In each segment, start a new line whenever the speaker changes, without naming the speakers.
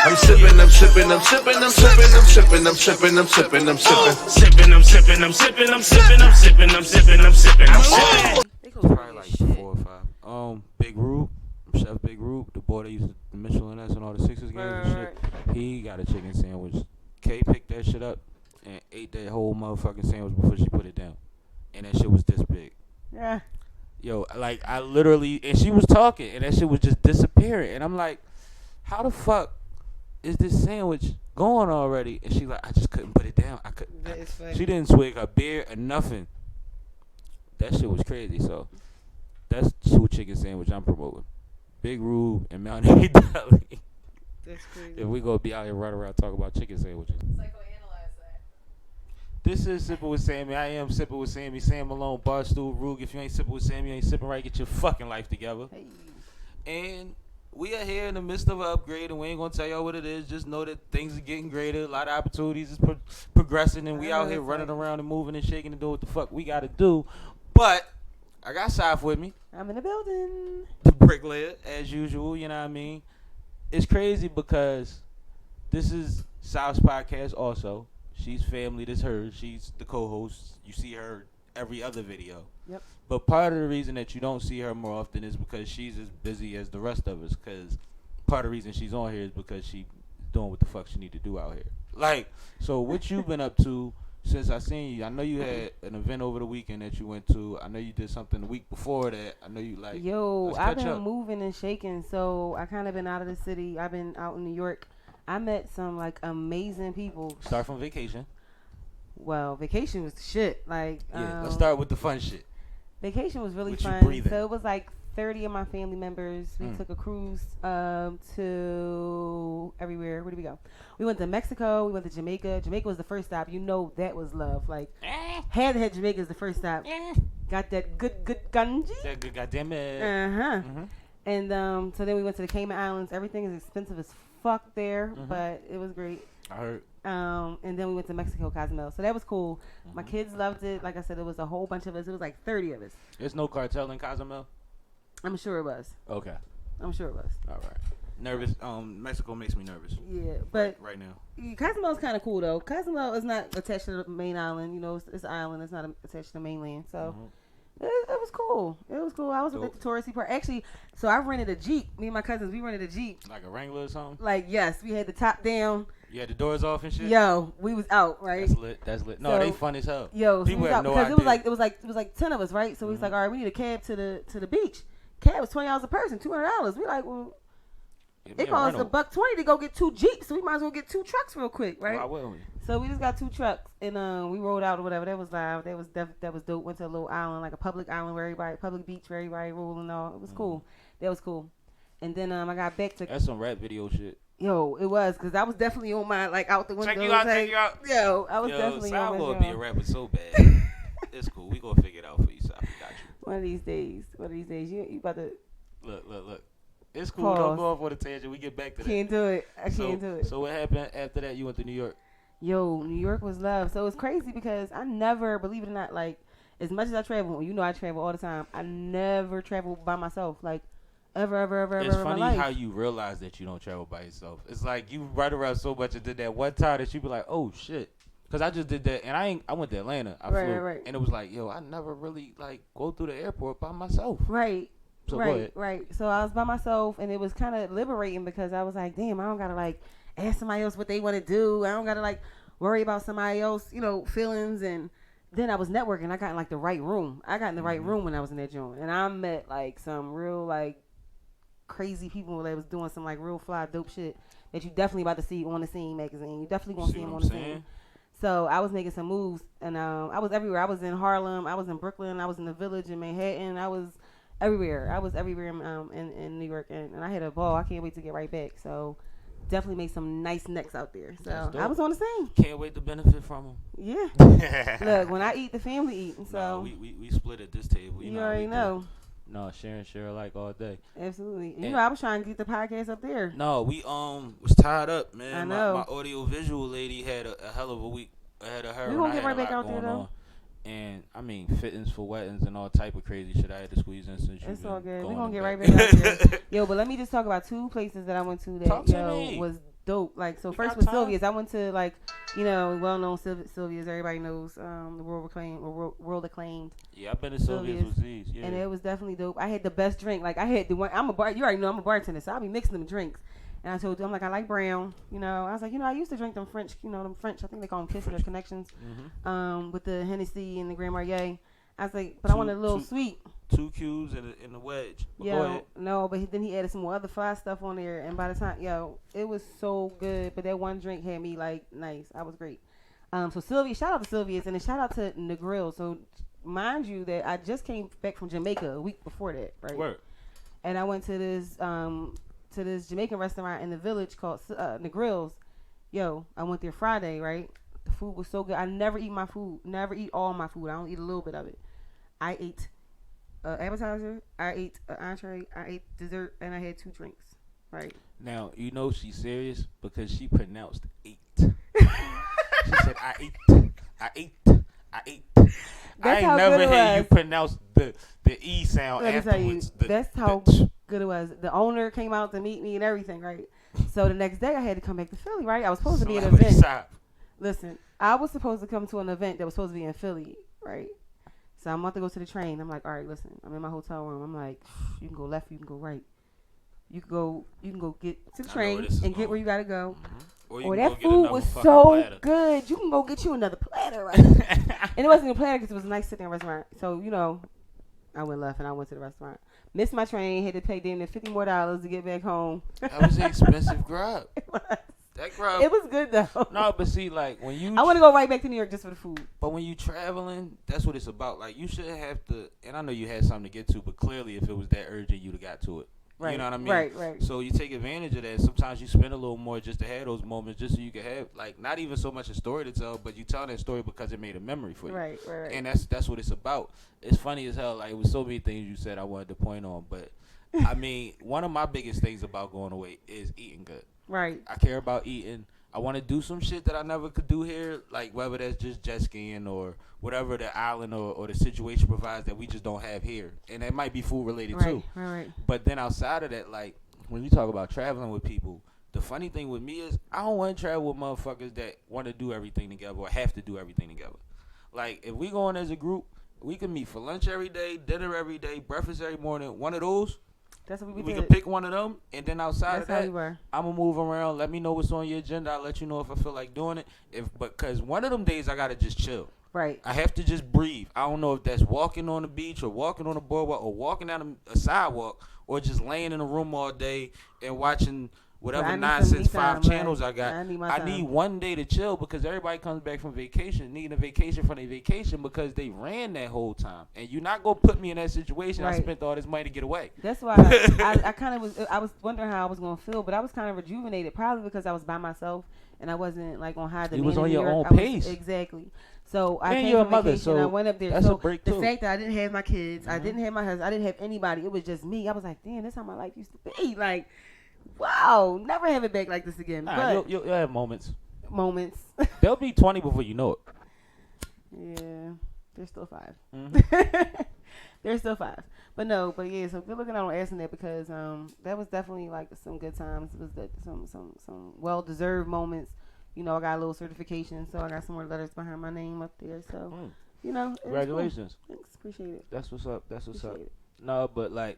I'm sipping, I'm sipping, I'm sipping, I'm sipping, I'm sipping, I'm sipping, I'm sipping, I'm sipping.
Sipping, I'm sipping, I'm sipping, I'm sipping, I'm sipping, I'm sipping, I'm sipping, I'm sipping.
Probably like 4 or 5. Big Rube, Chef Big Rube, the boy that used to the Michelin S and all the Sixers games and shit. He got a chicken sandwich. Kay picked that shit up and ate that whole motherfucking sandwich before she put it down, and that shit was this big.
Yeah.
Yo, like I literally, and she was talking, and that shit was just disappearing, and I'm like, how the fuck is this sandwich gone already? And she like, I just couldn't put it down. I couldn't.
That is funny.
She didn't swig her beer or nothing. That shit was crazy. So that's 2 chicken sandwich I'm promoting. Big Rube and Mount Airy Deli.
That's crazy.
If we gonna be out here running around talking about chicken sandwiches.
Psychoanalyze that.
This is Sippin' with Sammie. I am Sippin' with Sammie. Sam Malone, Barstool, Rug. If you ain't sipping with Sammie, you ain't sipping right. Get your fucking life together.
Hey.
And we are here in the midst of an upgrade, and we ain't gonna tell y'all what it is. Just know that things are getting greater. A lot of opportunities is progressing, and we out here running around and moving and shaking and doing what the fuck we gotta do. But I got Saf with me,
I'm in the building.
the bricklayer, as usual. You know what I mean? It's crazy because this is Saf's podcast. Also, she's family. This hers. She's the co-host. You see her every other video.
Yep.
But part of the reason that you don't see her more often is because she's as busy as the rest of us. Because part of the reason she's on here is because she's doing what the fuck she need to do out here. Like, so what you been up to since I seen you? I know you had an event over the weekend that you went to. I know you did something the week before that. I know you like.
Yo, I've been
up.
moving and shaking, so I kind of been out of the city. I've been out in New York. I met some like amazing people.
Start from vacation.
Well, vacation was the shit. Like,
Yeah, let's start with the fun shit.
Vacation was really
What you
fun.
breathing?
So it was like 30 of my family members. We took a cruise to everywhere. Where did we go? We went to Mexico. We went to Jamaica. Jamaica was the first stop. You know that was love. Like, had to have Jamaica as the first stop. Got that good ganji.
That good goddamn it.
Uh-huh. And so then we went to the Cayman Islands. Everything is expensive as fuck there, but it was great.
I heard.
And then we went to Mexico, Cozumel. So that was cool. My kids loved it. Like I said, it was a whole bunch of us. It was like 30 of us.
There's no cartel in Cozumel?
I'm sure it was.
Okay.
I'm sure it was.
All right. Nervous. Mexico makes me nervous.
Yeah, but
right now.
Cozumel's kind of cool though. Cozumel is not attached to the main island. You know, it's an island. It's not attached to the mainland. So it was cool. It was cool. I was at the touristy part. Actually, so I rented a Jeep. Me and my cousins, we rented a Jeep.
Like a Wrangler or something?
Like, yes, we had the top down.
You had the doors off and shit?
Yo, we was out, right?
That's lit. No,
So,
they fun as hell.
Yo,
people have no
because
idea.
it was like 10 of us, right? So we was like, all right, we need a cab to the beach. Cab was $20 a person, $200. We like, well, it costs $120 to go get 2 Jeeps, so we might as well get 2 trucks real quick, right?
Why wouldn't we?
So we just got 2 trucks, and we rode out or whatever. That was live. That was dope. Went to a little island, like a public island where everybody, public beach where everybody rolled and all. It was cool. That was cool. And then I got back to.
That's some rap video shit.
Yo, it was, because I was definitely on my, like, out the window.
Check you out.
Yo, I was definitely on my
gonna be a rapper so bad. It's cool. We gonna figure it out for you, Saf. We got you.
One of these days. You about to.
Look. It's cool.
Pause.
Don't go off on a tangent. We get back to that.
Can't do it. I can't do it.
So what happened after that? You went to New York.
Yo, New York was love. So it's crazy because I never, believe it or not, like, as much as I travel, you know I travel all the time, I never travel by myself. Like, ever
It's
in my
funny
life.
how you realize that you don't travel by yourself. It's like you ride around so much and did that one time that you be like, oh shit. Cause I just did that and I went to Atlanta. I flew,
right.
and it was like, yo, I never really like go through the airport by myself.
Right.
So go ahead.
Right. So I was by myself and it was kind of liberating because I was like, damn, I don't gotta like ask somebody else what they want to do. I don't gotta like worry about somebody else, you know, feelings. And then I was networking. I got in like the right room. I got in the right room when I was in that joint, and I met like some real like crazy people that was doing some like real fly dope shit that you definitely about to see on the Scene magazine. You definitely gonna see them on the Scene. So I was making some moves, and I was everywhere. I was in Harlem, I was in Brooklyn, I was in the Village in Manhattan, I was everywhere. I was everywhere in New York, and I had a ball. I can't wait to get right back. So definitely made some nice necks out there. So I was on the Scene.
Can't wait to benefit from them.
Yeah. Look, when I eat, the family eating. So
no, we split at this table.
You already know.
No, share alike all day.
Absolutely. You know, I was trying to get the podcast up there.
No, we was tied up, man.
I know.
My audio visual lady had a hell of a week ahead of her.
We gonna get right back out there though.
And I mean, fittings for weddings and all type of crazy shit I had to squeeze in since you.
It's all good. We gonna get right back out there. Yo, but let me just talk about 2 places that I went to that was dope. Like, so
You
first
got
with
time?
Sylvia's, I went to like, well-known Sylvia's. Everybody knows the world acclaimed.
Yeah, I've been to Sylvia's with these. Yeah.
And it was definitely dope. I had the best drink. Like, I had the one. You already know I'm a bartender, so I'll be mixing them drinks. And I told them, I'm like, I like brown. I was like, I used to drink them French. Them French. I think they call them Kisses or Connections. With the Hennessy and the Grand Marnier. I was like, but I want a little sweet.
2 Qs and a wedge.
Yeah, no, but then he added some more other fly stuff on there, and by the time, it was so good. But that one drink had me like nice. I was great. So Sylvia, shout out to Sylvia's, and then shout out to the Grill. So mind you that I just came back from Jamaica a week before that, right?
Word.
And I went to this Jamaican restaurant in the village called the Grills. I went there Friday, right? The food was so good. I never eat my food. Never eat all my food. I only eat a little bit of it. I ate appetizer, I ate an entree, I ate dessert, and I had 2 drinks. Right.
Now, she's serious because she pronounced 8. She said, I ate. I ain't never heard you pronounce the E sound afterwards.
That's how good it was. The owner came out to meet me and everything, right? So the next day I had to come back to Philly, right? I was supposed to be at an event. Listen, I was supposed to come to an event that was supposed to be in Philly, right? So I'm about to go to the train. I'm like, all right, listen. I'm in my hotel room. I'm like, you can go left, you can go right. You can go get to the train and get where you gotta go. Or that food was so good. You can go get you another platter, right? And it wasn't a platter because it was a nice sitting restaurant. So I went left and I went to the restaurant. Missed my train. Had to pay damn near $50 more to get back home.
That was an expensive grub.
It was.
That grub.
It was good though.
No, but see, like when you,
I want to go right back to New York just for the food.
But when you traveling, that's what it's about. Like you shouldn't have to. And I know you had something to get to, but clearly, if it was that urgent, you'd have got to it.
Right.
You know what I mean?
Right.
So you take advantage of that. Sometimes you spend a little more just to have those moments, just so you can have like not even so much a story to tell, but you tell that story because it made a memory for you.
Right.
And that's what it's about. It's funny as hell. Like it was so many things you said I wanted to point on, but I mean, one of my biggest things about going away is eating good.
Right.
I care about eating. I want to do some shit that I never could do here, like whether that's just jet skiing or whatever the island or the situation provides that we just don't have here. And that might be food related too.
Right.
But then outside of that, like when you talk about traveling with people, the funny thing with me is I don't want to travel with motherfuckers that want to do everything together or have to do everything together. Like if we going as a group, we can meet for lunch every day, dinner every day, breakfast every morning. One of those.
That's what we
We
did.
can pick one of them, and then outside
That's
of
how
that,
we were.
I'm gonna move around. Let me know what's on your agenda. I'll let you know if I feel like doing it. Because one of them days I gotta just chill.
Right.
I have to just breathe. I don't know if that's walking on the beach or walking on the boardwalk or walking down a sidewalk or just laying in a room all day and watching whatever nonsense 5 channels I got. I need one day to chill because everybody comes back from vacation, needing a vacation from their vacation because they ran that whole time. And you're not going to put me in that situation.
Right.
I spent all this money to get away.
That's why I was wondering how I was going to feel, but I was kind of rejuvenated probably because I was by myself and I wasn't like on high demand.
You was on your own pace.
Exactly. So I
and
came
you're
from
a mother,
vacation,
so
I went up there.
That's
so
a break
the
too.
fact that I didn't have my kids, I didn't have my husband, I didn't have anybody. It was just me. I was like, damn, that's how my life used to be. Like, wow, never have it back like this again.
Nah,
but
you'll have moments.
They'll
be 20 before you know it.
Yeah, there's still 5.
Mm-hmm.
There's still 5. But yeah, so good looking out on asking that because that was definitely like some good times. It was some well deserved moments. I got a little certification, so I got some more letters behind my name up there. So
congratulations.
Cool. Thanks, appreciate it.
That's what's up.
Appreciate it.
No, but like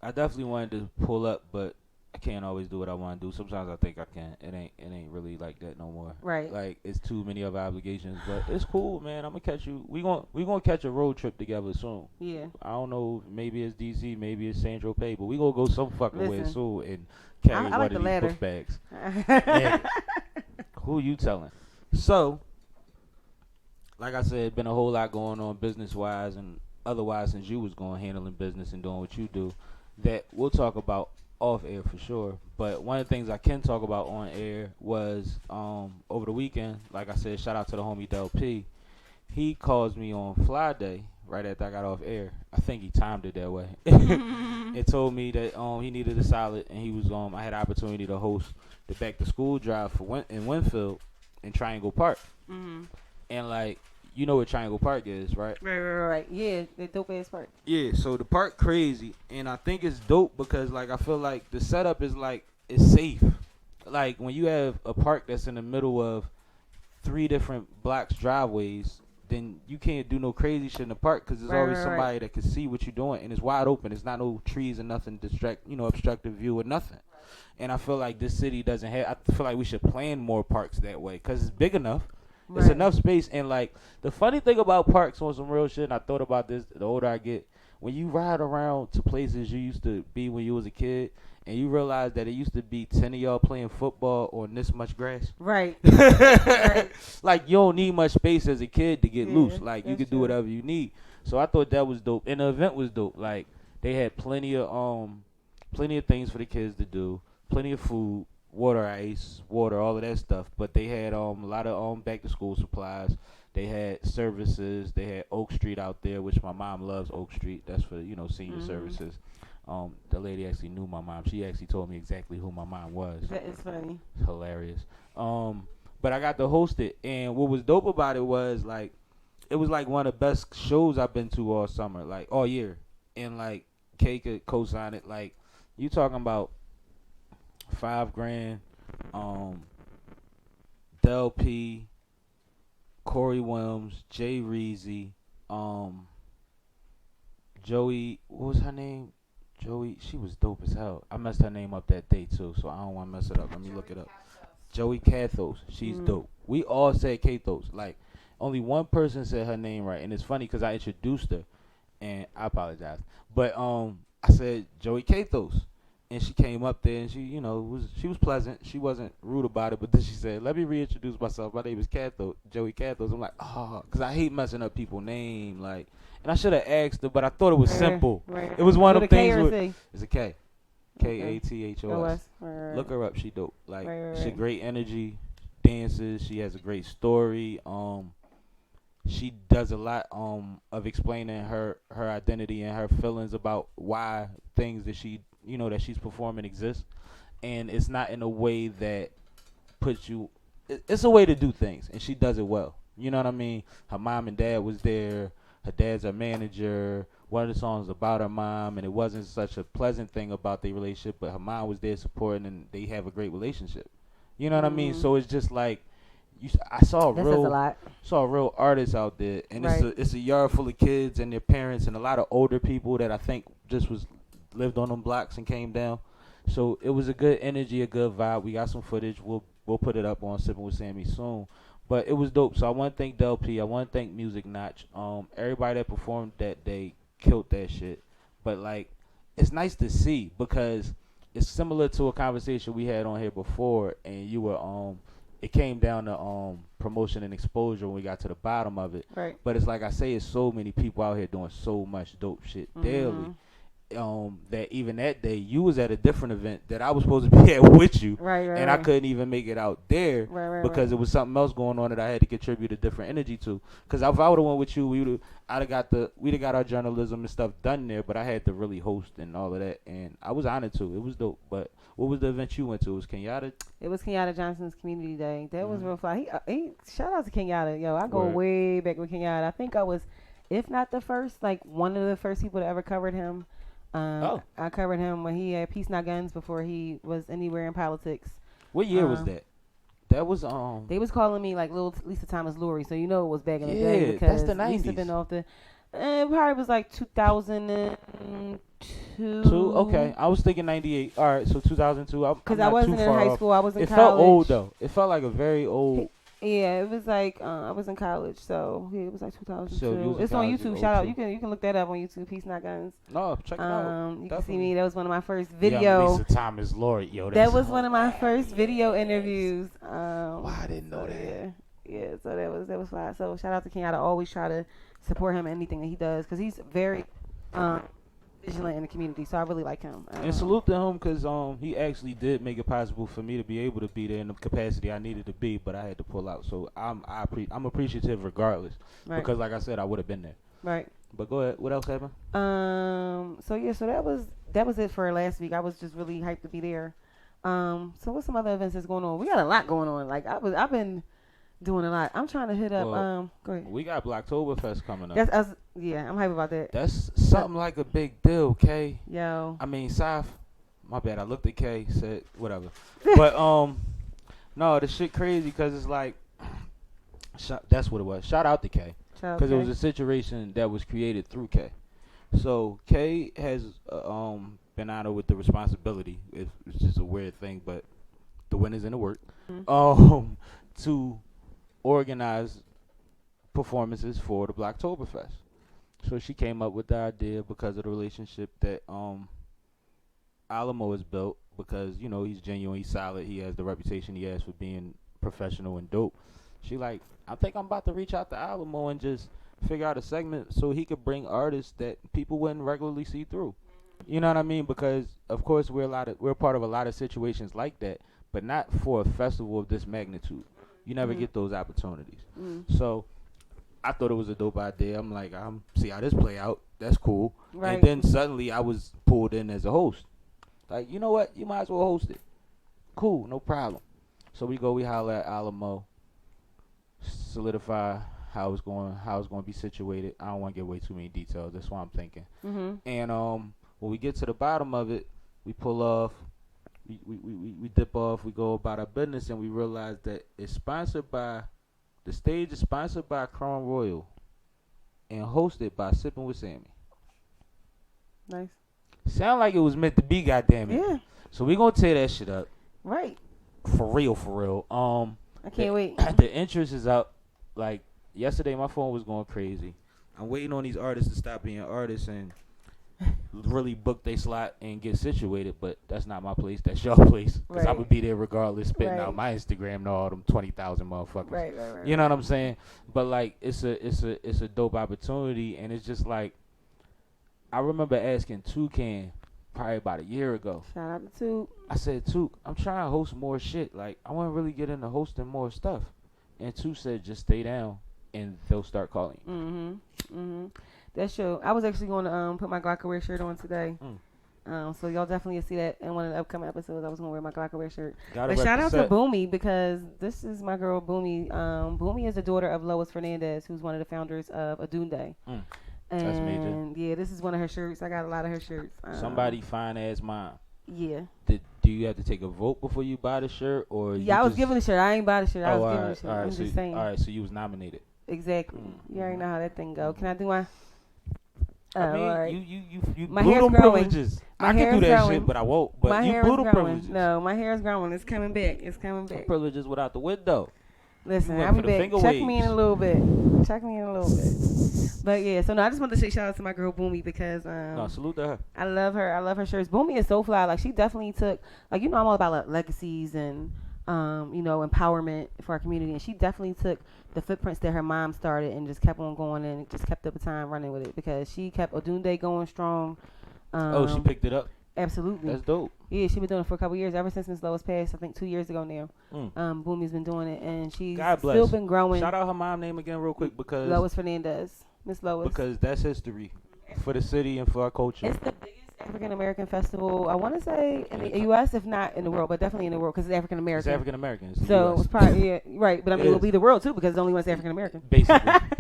I definitely wanted to pull up, but I can't always do what I want to do. Sometimes I think I can. It ain't really like that no more.
Right.
Like it's too many other obligations, but it's cool, man. I'm gonna catch you. We gonna catch a road trip together soon.
Yeah.
I don't know. Maybe it's DC. Maybe it's San Tropez, but we gonna go some fucking way soon and carry
I
one
like
of
the
these
ladder.
book bags. Yeah. Who you telling? So, like I said, been a whole lot going on business wise and otherwise since you was going handling business and doing what you do. That we'll talk about off air for sure. But one of the things I can talk about on air was over the weekend, like I said, shout out to the homie Del P. He calls me on Fly Day right after I got off air. I think he timed it that way. And told me that he needed a solid and he was I had the opportunity to host the back to school drive for in Winfield in Triangle Park.
Mm-hmm.
And like you know what Triangle Park is, right?
Right. Yeah, the dope ass park.
Yeah, so the park crazy, and I think it's dope because like I feel like the setup is like it's safe. like when you have a park that's in the middle of 3 different blocks driveways, then you can't do no crazy shit in the park because there's always somebody that can see what you're doing, and it's wide open. It's not no trees and nothing obstructive view or nothing. And I feel like this city doesn't have. I feel like we should plan more parks that way because it's big enough. Right. It's enough space. And like the funny thing about parks on some real shit, and I thought about this the older I get, when you ride around to places you used to be when you was a kid, and you realize that it used to be 10 of y'all playing football on this much grass. Right. Right. Like you don't need much space as a kid to get loose. Like you could do whatever you need. So I thought that was dope. And the event was dope. Like they had plenty of things for the kids to do. Plenty of food, water, ice, water, all of that stuff. But they had a lot of back to school supplies. They had services. They had Oak Street out there, which my mom loves Oak Street. That's for senior services. The lady actually knew my mom. She actually told me exactly who my mom was.
That is funny.
It's hilarious. But I got to host it, and what was dope about it was like, it was like one of the best shows I've been to all summer, like all year. And like Kay could co-sign it. Like you talking about $5,000, Del P, Corey Williams, Jay Reezy, Joey, what was her name? Joey, she was dope as hell. I messed her name up that day too, so I don't want to mess it up. Let me look it up. Joey Cathos, she's dope. We all said Cathos. Like, only one person said her name right, and it's funny because I introduced her, and I apologize. But I said Joey Cathos. And she came up there, and she was pleasant. She wasn't rude about it, but then she said, "Let me reintroduce myself. My name is Joey Cathos." I'm like, because I hate messing up people's name. Like, and I should have asked her, but I thought it was simple. Right. It was one of them things. It's a K, Kathos. Right. Look her up. She dope. Like, she great energy, dances. She has a great story. She does a lot of explaining her identity and her feelings about why things that she that she's performing exist, and it's not in a way that puts you. It's a way to do things, and she does it well. You know what I mean? Her mom and dad was there. Her dad's her manager. One of the songs about her mom, and it wasn't such a pleasant thing about their relationship, but her mom was there supporting, and they have a great relationship. You know what I mean? So it's just like. I saw a real artist out there, and it's a yard full of kids and their parents and a lot of older people that I think just lived on them blocks and came down. So it was a good energy, a good vibe. We got some footage. We'll put it up on Sippin' with Sammie soon. But it was dope. So I want to thank Del P. I want to thank Music Notch. Everybody that performed that day killed that shit. But like, it's nice to see because it's similar to a conversation we had on here before, and you were it came down to promotion and exposure when we got to the bottom of it. Right. But it's like I say, it's so many people out here doing so much dope shit daily. That even that day you was at a different event that I was supposed to be at with you, and I couldn't even make it out there because it was something else going on that I had to contribute a different energy to. Because if I would have went with you, we'd have got our journalism and stuff done there, but I had to really host and all of that, and I was honored to. It was dope. But what was the event you went to? It was Kenyatta? It was Kenyatta Johnson's Community Day. That was real fun. He shout out to Kenyatta. Yo, I go way back with Kenyatta. I think I was, if not the first, like one of the first people that ever covered him. I covered him when he had Peace Not Guns before he was anywhere in politics. What year was that? That was They was calling me like little Lisa Thomas Lurie, so it was back in the day because that's the 90s. Lisa been off the. It probably was like 2002. Okay, I was thinking 98. All right, so 2002. Because I wasn't in high school. I was in college. It felt old though. It felt like a very old. Yeah, it was like I was in college, so it was like 2002. So it's on YouTube. Shout out, you can look that up on YouTube. Peace Not Guns. No, check it out. You can see me. That was one of my first video. Lisa Thomas Laurie, yo. That was one of my first video interviews. I didn't know that. Yeah. So that was fine. So shout out to Kenyatta. I always try to support him in anything that he does because he's very vigilant in the community, so I really like him. And salute to him because he actually did make it possible for me to be able to be there in the capacity I needed to be, but I had to pull out. So I'm appreciative regardless because, like I said, I would have been there. Right. But go ahead. What else happened? So that was it for last week. I was just really hyped to be there. So what's some other events that's going on? We got a lot going on. Like I've been doing a lot. I'm trying to hit up. Go ahead. We got Blacktoberfest coming up. I'm hype about that. That's something like a big deal, Kay. Yo. I mean, Saf, My bad. I looked at K, said whatever. But no, the shit crazy because it's like, that's what it was. Shout out to K, because it was a situation that was created through K. So K has been honored with the responsibility. It's just a weird thing, but the win is in the work. To organize performances for the Blacktoberfest. So she came up with the idea because of the relationship that Alamo has built, because, you know, he's genuine, he's solid, he has the reputation he has for being professional and dope. She like, I think I'm about to reach out to Alamo and just figure out a segment so he could bring artists that people wouldn't regularly see through. You know what I mean? Because of course we're part of a lot of situations like that, but not for a festival of this magnitude. You never get those opportunities. So I thought it was a dope idea. I'm like, I'm see how this play out. That's cool. Right. And then suddenly I was pulled in as a host. Like, you know what? You might as well host it. Cool, no problem. So we holler at Alamo, solidify how it's going to be situated. I don't want to give away too many details. That's what I'm thinking. And when we get to the bottom of it, we pull off. We dip off. We go about our business, and we realize that it's sponsored by. The stage is sponsored by Crown Royal and hosted by SippinWitSammie.
Nice.
Sound like it was meant to be, goddammit.
Yeah.
So we gonna tear that shit up.
Right.
For real.
I can't wait.
The interest is up. Like yesterday, my phone was going crazy. I'm waiting on these artists to stop being artists and really book their slot and get situated, but that's not my place. That's your place, because I would be there regardless, spitting out my Instagram to all them 20,000 motherfuckers. Right. You know what I'm saying? But like, it's a dope opportunity, and it's just like, I remember asking Toucan probably about a year ago.
Shout out to Took.
I said, Took, I'm trying to host more shit. Like, I want to really get into hosting more stuff. And Took said, just stay down, and they'll start calling you.
That's true. I was actually going to put my glocawear shirt on today. So y'all definitely see that in one of the upcoming episodes. I was going to wear my glocawear shirt. But shout out to Boomy, because this is my girl Boomy. Boomy is the daughter of Lois Fernandez, who's one of the founders of Adunde.
That's major.
Yeah, this is one of her shirts. I got a lot of her shirts.
Somebody fine as mine.
Yeah.
Do you have to take a vote before you buy the shirt, or?
Yeah, I was given the shirt. I ain't buy the shirt. I was given the shirt. I'm just saying.
All right, so you was nominated.
Exactly. You already know how that thing go. Can I do my?
I mean,
right.
you
my
blew
hair's
them
growing.
privileges.
My
I can do that
growing.
shit, but I won't. But
my
you blew them privileges.
No, my hair is growing. It's coming back. It's coming back.
Privileges without the window.
Listen, I'll be back. Check me in a little bit. But yeah, so no, I just wanted to say shout out to my girl Boomy, because
salute to her.
I love her. I love her shirts. Boomy is so fly. Like, she definitely took, like, you know, I'm all about like legacies and you know, empowerment for our community, and she definitely took the footprints that her mom started and just kept on going and just kept up the time running with it, because she kept Odunde going strong.
She picked it up.
Absolutely.
That's dope.
Yeah, she's been doing it for a couple years, ever since Miss Lois passed, I think 2 years ago now. Boomy's been doing it, and she's still been growing.
Shout out her mom name again real quick, because
Lois Fernandez. Miss Lois.
Because that's history for the city and for our culture.
It's the biggest African American festival, I want to say, in the U.S., if not in the world, but definitely in the world, because it's African American.
It's African American.
So it's probably right, but I mean, it will be the world too, because it's only one African American.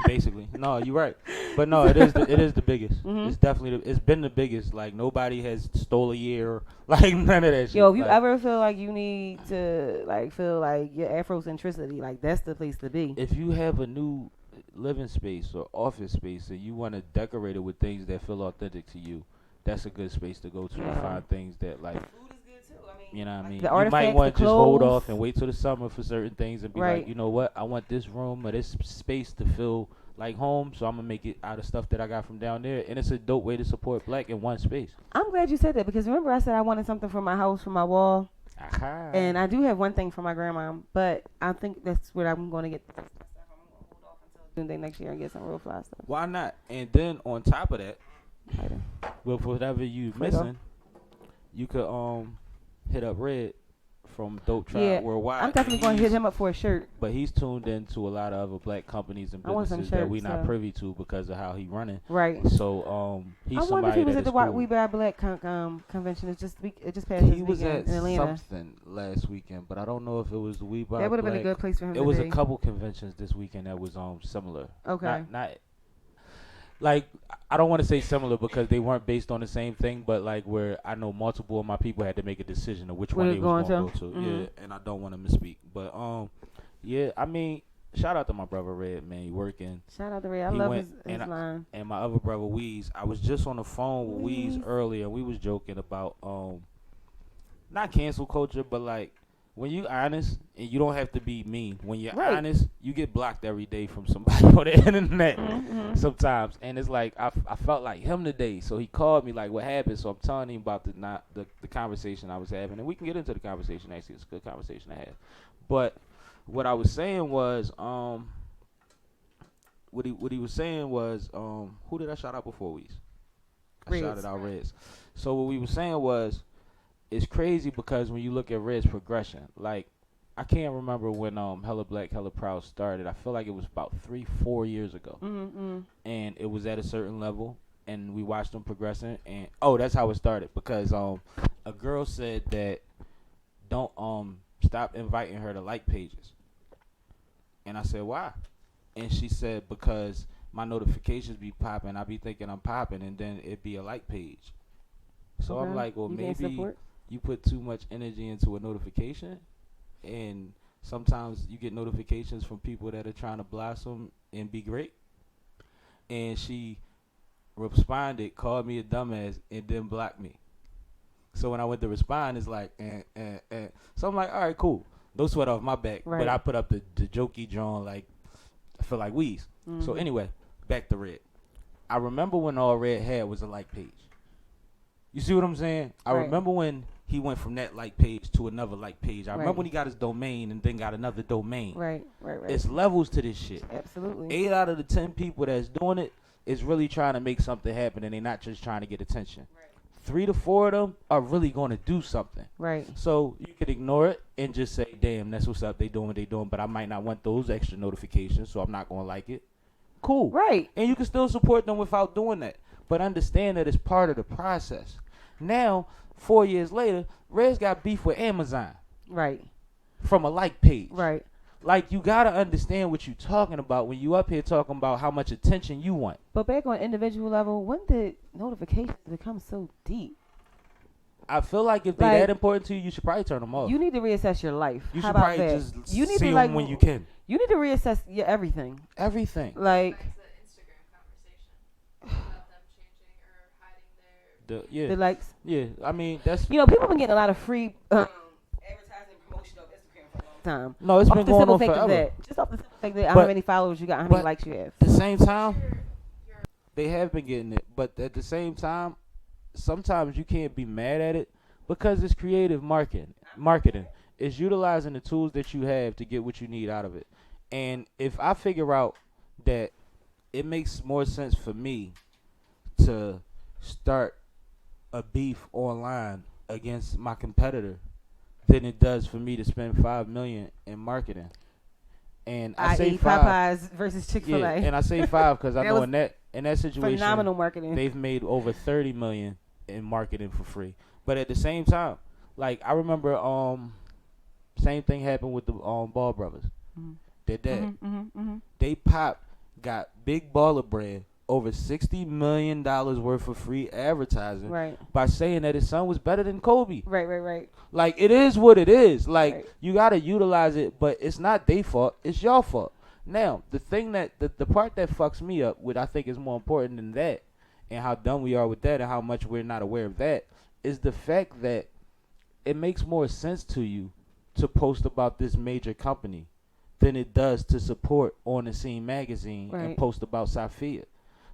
Basically. No, you're right. But no, it is the biggest. It's definitely it's been the biggest. Like, nobody has stole a year, like none of that shit.
Yo, if you ever feel like you need to like feel like your Afrocentricity, like, that's the place to be.
If you have a new living space or office space and you want to decorate it with things that feel authentic to you, that's a good space to go to and find things that, like,
food is good too. I mean,
you know what I mean?
You
might want to just hold off and wait till the summer for certain things and be like, you know what? I want this room or this space to feel like home, so I'm going to make it out of stuff that I got from down there. And it's a dope way to support black in one space. I'm
glad you said that, because remember I said I wanted something for my house, for my wall. And I do have one thing for my grandma, but I think that's what I'm going to get. Next year and get some real fly stuff.
Why not? And then on top of that, with whatever you missing, you could hit up Red from Dope Tribe Worldwide.
I'm definitely going to hit him up for a shirt.
But he's tuned into a lot of other black companies and businesses that we're not privy to because of how he running.
Right.
So he's somebody that is
I wonder if he was at the
cool.
We Buy Black convention. It just passed this weekend in Atlanta.
He was at something last weekend, but I don't know if it was the We Buy Black.
That would have been a good place for him to be.
It was a couple conventions this weekend that was similar.
Okay.
Not like I don't want to say similar because they weren't based on the same thing, but like where I know multiple of my people had to make a decision of which one they was going to go to.
Mm-hmm.
Yeah, and I don't want to misspeak, but yeah, I mean, shout out to my brother Red, man. He working.
Shout out to Red. I love his line.
And my other brother Weez. I was just on the phone with Weez earlier, and we was joking about not cancel culture, but like when you honest and you don't have to be mean. When you're honest, you get blocked every day from somebody on the internet sometimes. And it's like I felt like him today. So he called me like, what happened? So I'm telling him about the conversation I was having. And we can get into the conversation, actually. It's a good conversation to have. But what I was saying was, what he was saying was, who did I shout out before Weez? I shouted out Reds. So what we were saying was, it's crazy because when you look at Red's progression, like I can't remember when Hella Black, Hella Proud started. I feel like it was about 3-4 years ago, and it was at a certain level, and we watched them progressing. And that's how it started because a girl said that don't stop inviting her to like pages, and I said why, and she said because my notifications be popping, I be thinking I'm popping, and then it be a like page. So I'm like, well, maybe you put too much energy into a notification, and sometimes you get notifications from people that are trying to blossom and be great. And she responded, called me a dumbass, and then blocked me. So when I went to respond, it's like, So I'm like, all right, cool. No sweat off my back. Right. But I put up the jokey drawing, like, I feel like Weez. So anyway, back to Red. I remember when all Red had was a like page. You see what I'm saying? I remember when he went from that like page to another like page. I remember when he got his domain and then got another domain. Right. It's levels to this shit.
Absolutely.
8 out of the 10 people that's doing it is really trying to make something happen, and they're not just trying to get attention. 3 to 4 of them are really going to do something. Right. So you could ignore it and just say, damn, that's what's up. They doing what they doing, but I might not want those extra notifications, so I'm not going to like it. Cool. Right. And you can still support them without doing that. But understand that it's part of the process. Now, 4 years later, Red's got beef with Amazon. Right. From a like page. Right. Like, you got to understand what you're talking about when you up here talking about how much attention you want.
But back on individual level, when did notifications become so deep?
I feel like if they're that important to you, you should probably turn them off.
You need to reassess your life.
You should probably just
you need
see
to,
them when you can.
You need to reassess your everything.
Everything.
Like...
The
likes.
Yeah, I mean, that's...
people been getting a lot of free advertising promotion on Instagram for a long time.
No, it's been going on forever.
Just off the simple fact that how many followers you got, how many likes you have.
At the same time, they have been getting it. But at the same time, sometimes you can't be mad at it because it's creative marketing. It's utilizing the tools that you have to get what you need out of it. And if I figure out that it makes more sense for me to start a beef online against my competitor than it does for me to spend $5 million in marketing. And I say
Popeyes versus Chick-fil-A.
Yeah, and I say 5 because I know in that situation,
phenomenal marketing.
They've made over $30 million in marketing for free. But at the same time, like I remember, same thing happened with the Ball brothers. Their dad, they got Big Baller Brand over $60 million worth of free advertising by saying that his son was better than Kobe.
Right.
Like, it is what it is. Like, you got to utilize it, but it's not their fault. It's your fault. Now, the thing that, the part that fucks me up, what I think is more important than that, and how dumb we are with that and how much we're not aware of that, is the fact that it makes more sense to you to post about this major company than it does to support On the Scene magazine and post about Sophia.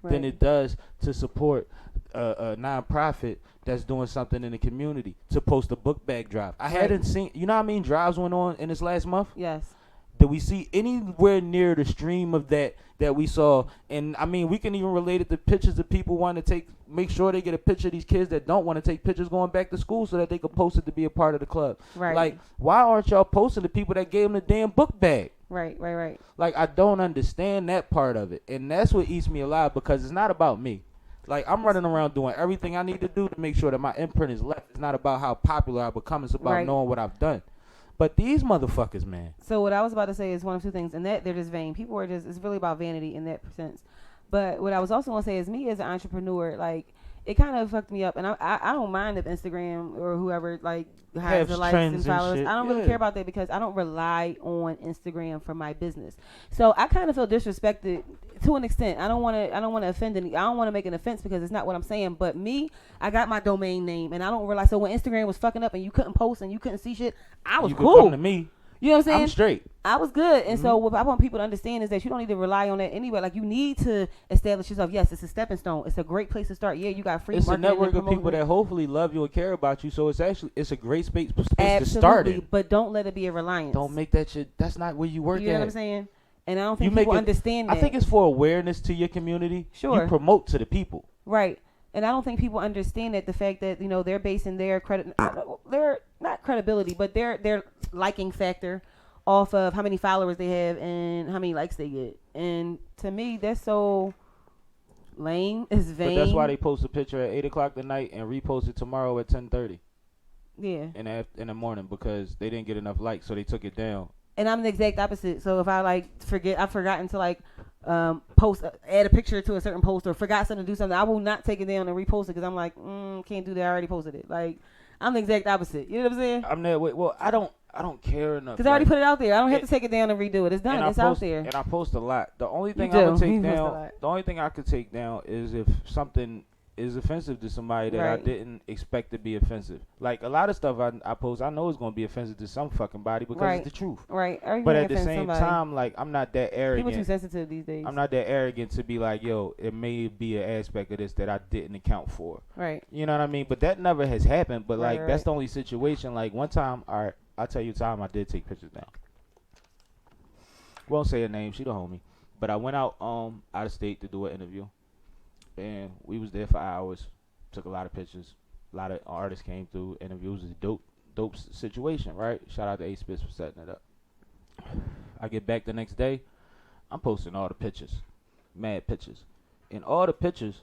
Than it does to support a nonprofit that's doing something in the community, to post a book bag drive. I hadn't seen, you know how many drives went on in this last month?
Yes.
Did we see anywhere near the stream of that we saw? And I mean, we can even relate it to pictures of people wanting to make sure they get a picture of these kids that don't want to take pictures going back to school so that they can post it to be a part of the club. Right. Like, why aren't y'all posting the people that gave them the damn book bag?
Right.
Like, I don't understand that part of it. And that's what eats me alive because it's not about me. Like, I'm running around doing everything I need to do to make sure that my imprint is left. It's not about how popular I become. It's about knowing what I've done. But these motherfuckers, man.
So what I was about to say is one of two things. And that they're just vain. People are just, it's really about vanity in that sense. But what I was also gonna say is me as an entrepreneur, like it kind of fucked me up, and I don't mind if Instagram or whoever like has the likes and followers. I don't really care about that because I don't rely on Instagram for my business. So I kind of feel disrespected to an extent. I don't want to offend any. I don't want to make an offense because it's not what I'm saying. But me, I got my domain name, and I don't realize. So when Instagram was fucking up and you couldn't post and you couldn't see shit, I was cool.
Come to me.
You know what I'm saying?
I'm straight.
I was good. And so what I want people to understand is that you don't need to rely on that anyway. Like, you need to establish yourself. Yes, it's a stepping stone. It's a great place to start. Yeah, you got free marketing.
It's a network of people that hopefully love you and care about you. So it's a great space to start in.
But don't let it be a reliance.
Don't make that shit. That's not where you work at.
You know what I'm saying? And I don't think people understand that.
I think it's for awareness to your community.
Sure.
You promote to the people.
Right. And I don't think people understand that the fact that, you know, they're basing their they're not credibility, but their liking factor off of how many followers they have and how many likes they get. And to me, that's so lame. It's vain.
But that's why they post a picture at 8 o'clock tonight and repost it tomorrow at 10:30.
Yeah.
In the morning because they didn't get enough likes, so they took it down.
And I'm the exact opposite. So if I I've forgotten to post, add a picture to a certain post or forgot something to do something, I will not take it down and repost it because I'm like, can't do that. I already posted it. Like, I'm the exact opposite. You know what I'm saying?
I'm that way. Well, I don't care enough.
Because I already put it out there. I don't have to take it down and redo it. It's done. It's out there.
And I post a lot. The only thing I could take down is if something is offensive to somebody that I didn't expect to be offensive. Like a lot of stuff I post, I know it's going to be offensive to some fucking body because it's the truth.
Right.
But at the same time, like, I'm not that arrogant.
People too sensitive these days.
I'm not that arrogant to be like, yo, it may be an aspect of this that I didn't account for.
Right.
You know what I mean? But that never has happened. But that's the only situation. Like one time, I'll tell you a time I did take pictures down. Won't say her name. She the homie. But I went out of state to do an interview. And we was there for hours. Took a lot of pictures. A lot of artists came through. Interviews was a dope situation, right? Shout out to A Spitz for setting it up. I get back the next day. I'm posting all the pictures. Mad pictures. And all the pictures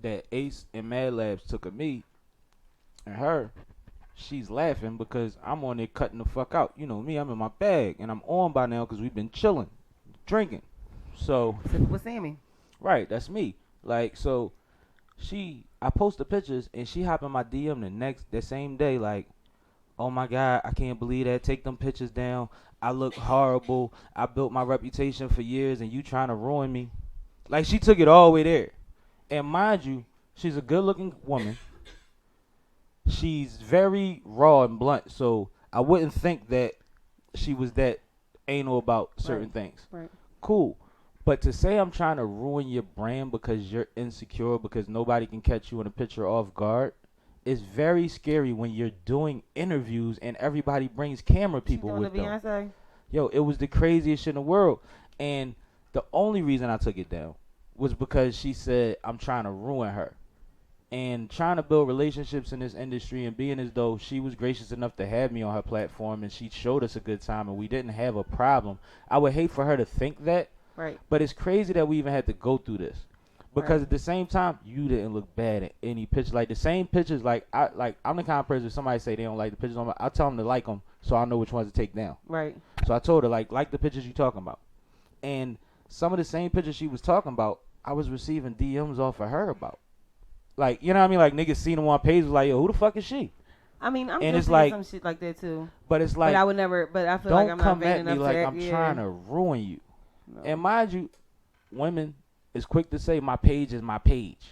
that Ace and Mad Labs took of me and her, she's laughing because I'm on there cutting the fuck out. You know me, I'm in my bag. And I'm on by now because we've been chilling, drinking. So
SippinWitSammie.
Right, that's me. Like, so I post the pictures and she hop in my DM the same day, like, oh my God, I can't believe that. Take them pictures down. I look horrible. I built my reputation for years and you trying to ruin me. Like, she took it all the way there. And mind you, she's a good looking woman. She's very raw and blunt, so I wouldn't think that she was that anal about certain things.
Right.
Cool. But to say I'm trying to ruin your brand because you're insecure because nobody can catch you in a picture off guard is very scary when you're doing interviews and everybody brings camera people with them.
Beyonce?
Yo, it was the craziest shit in the world. And the only reason I took it down was because she said I'm trying to ruin her. And trying to build relationships in this industry and being as though she was gracious enough to have me on her platform and she showed us a good time and we didn't have a problem. I would hate for her to think that.
Right.
But it's crazy that we even had to go through this. Because at the same time, you didn't look bad in any picture. Like the same pictures, I'm the kind of person if somebody say they don't like the pictures on I'll tell them to like them so I know which ones to take down.
Right.
So I told her, like the pictures you talking about. And some of the same pictures she was talking about, I was receiving DMs off of her about. Like, you know what I mean? Like, niggas seen them on page was like, yo, who the fuck is she?
I mean, I'm
just
like some shit like that too.
But it's like,
but I would never. But I feel like I'm not vain enough to
like I'm trying to ruin you. No. And mind you, women is quick to say my page is my page,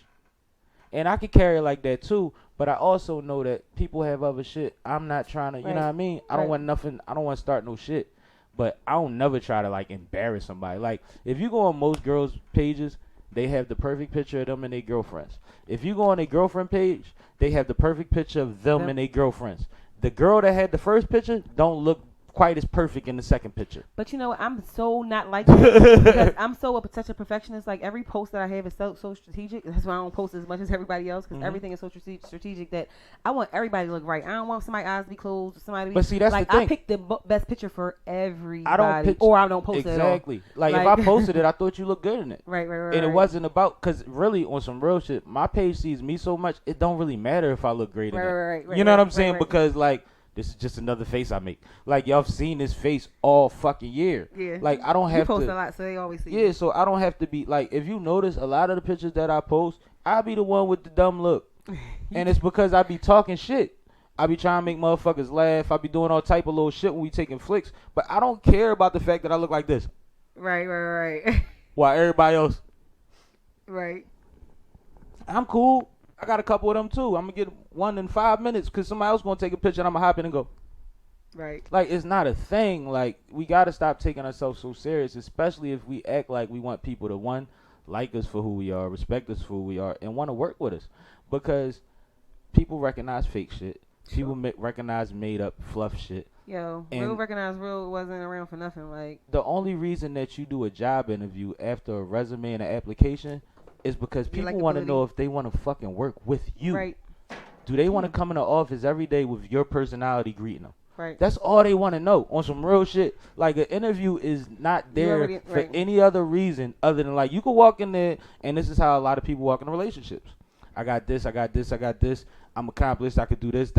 and I could carry it like that too. But I also know that people have other shit. I'm not trying to, you know what I mean? I don't want nothing. I don't want to start no shit. But I don't never try to like embarrass somebody. Like if you go on most girls' pages, they have the perfect picture of them and their girlfriends. If you go on their girlfriend page, they have the perfect picture of them and their girlfriends. The girl that had the first picture don't look quite as perfect in the second picture.
But you know what? I'm so not like that because I'm such a perfectionist. Like every post that I have is so strategic. That's why I don't post as much as everybody else because everything is so strategic that I want everybody to look right. I don't want somebody's eyes to be closed. Somebody.
But see, that's
like
the thing.
I pick the best picture for everybody.
I don't
post it at all.
Exactly. Like if I posted it, I thought you looked good in it.
Right.
And it wasn't about because really on some real shit, my page sees me so much. It don't really matter if I look great in it.
Right.
You know what I'm saying? Because like. This is just another face I make. Like, y'all have seen this face all fucking year.
Yeah.
Like, I don't have to.
You post a lot, so they always see
Yeah, so I don't have to be, like, if you notice a lot of the pictures that I post, I be the one with the dumb look. And it's because I be talking shit. I be trying to make motherfuckers laugh. I be doing all type of little shit when we taking flicks. But I don't care about the fact that I look like this.
Right.
While everybody else.
Right.
I'm cool. I got a couple of them too. I'm going to get one in 5 minutes because somebody else going to take a picture and I'm going to hop in and go.
Right.
Like, it's not a thing. Like, we got to stop taking ourselves so serious, especially if we act like we want people to, one, like us for who we are, respect us for who we are, and want to work with us. Because people recognize fake shit. People recognize made-up fluff shit.
Yo,
And
real recognize real wasn't around for nothing. Like,
the only reason that you do a job interview after a resume and an application is because people want to know if they want to fucking work with you.
Right.
Do they want to come in the office every day with your personality greeting them?
Right.
That's all they want to know on some real shit. Like, an interview is not there for any other reason other than, like, you can walk in there, and this is how a lot of people walk in relationships. I got this. I'm accomplished. I could do this, ...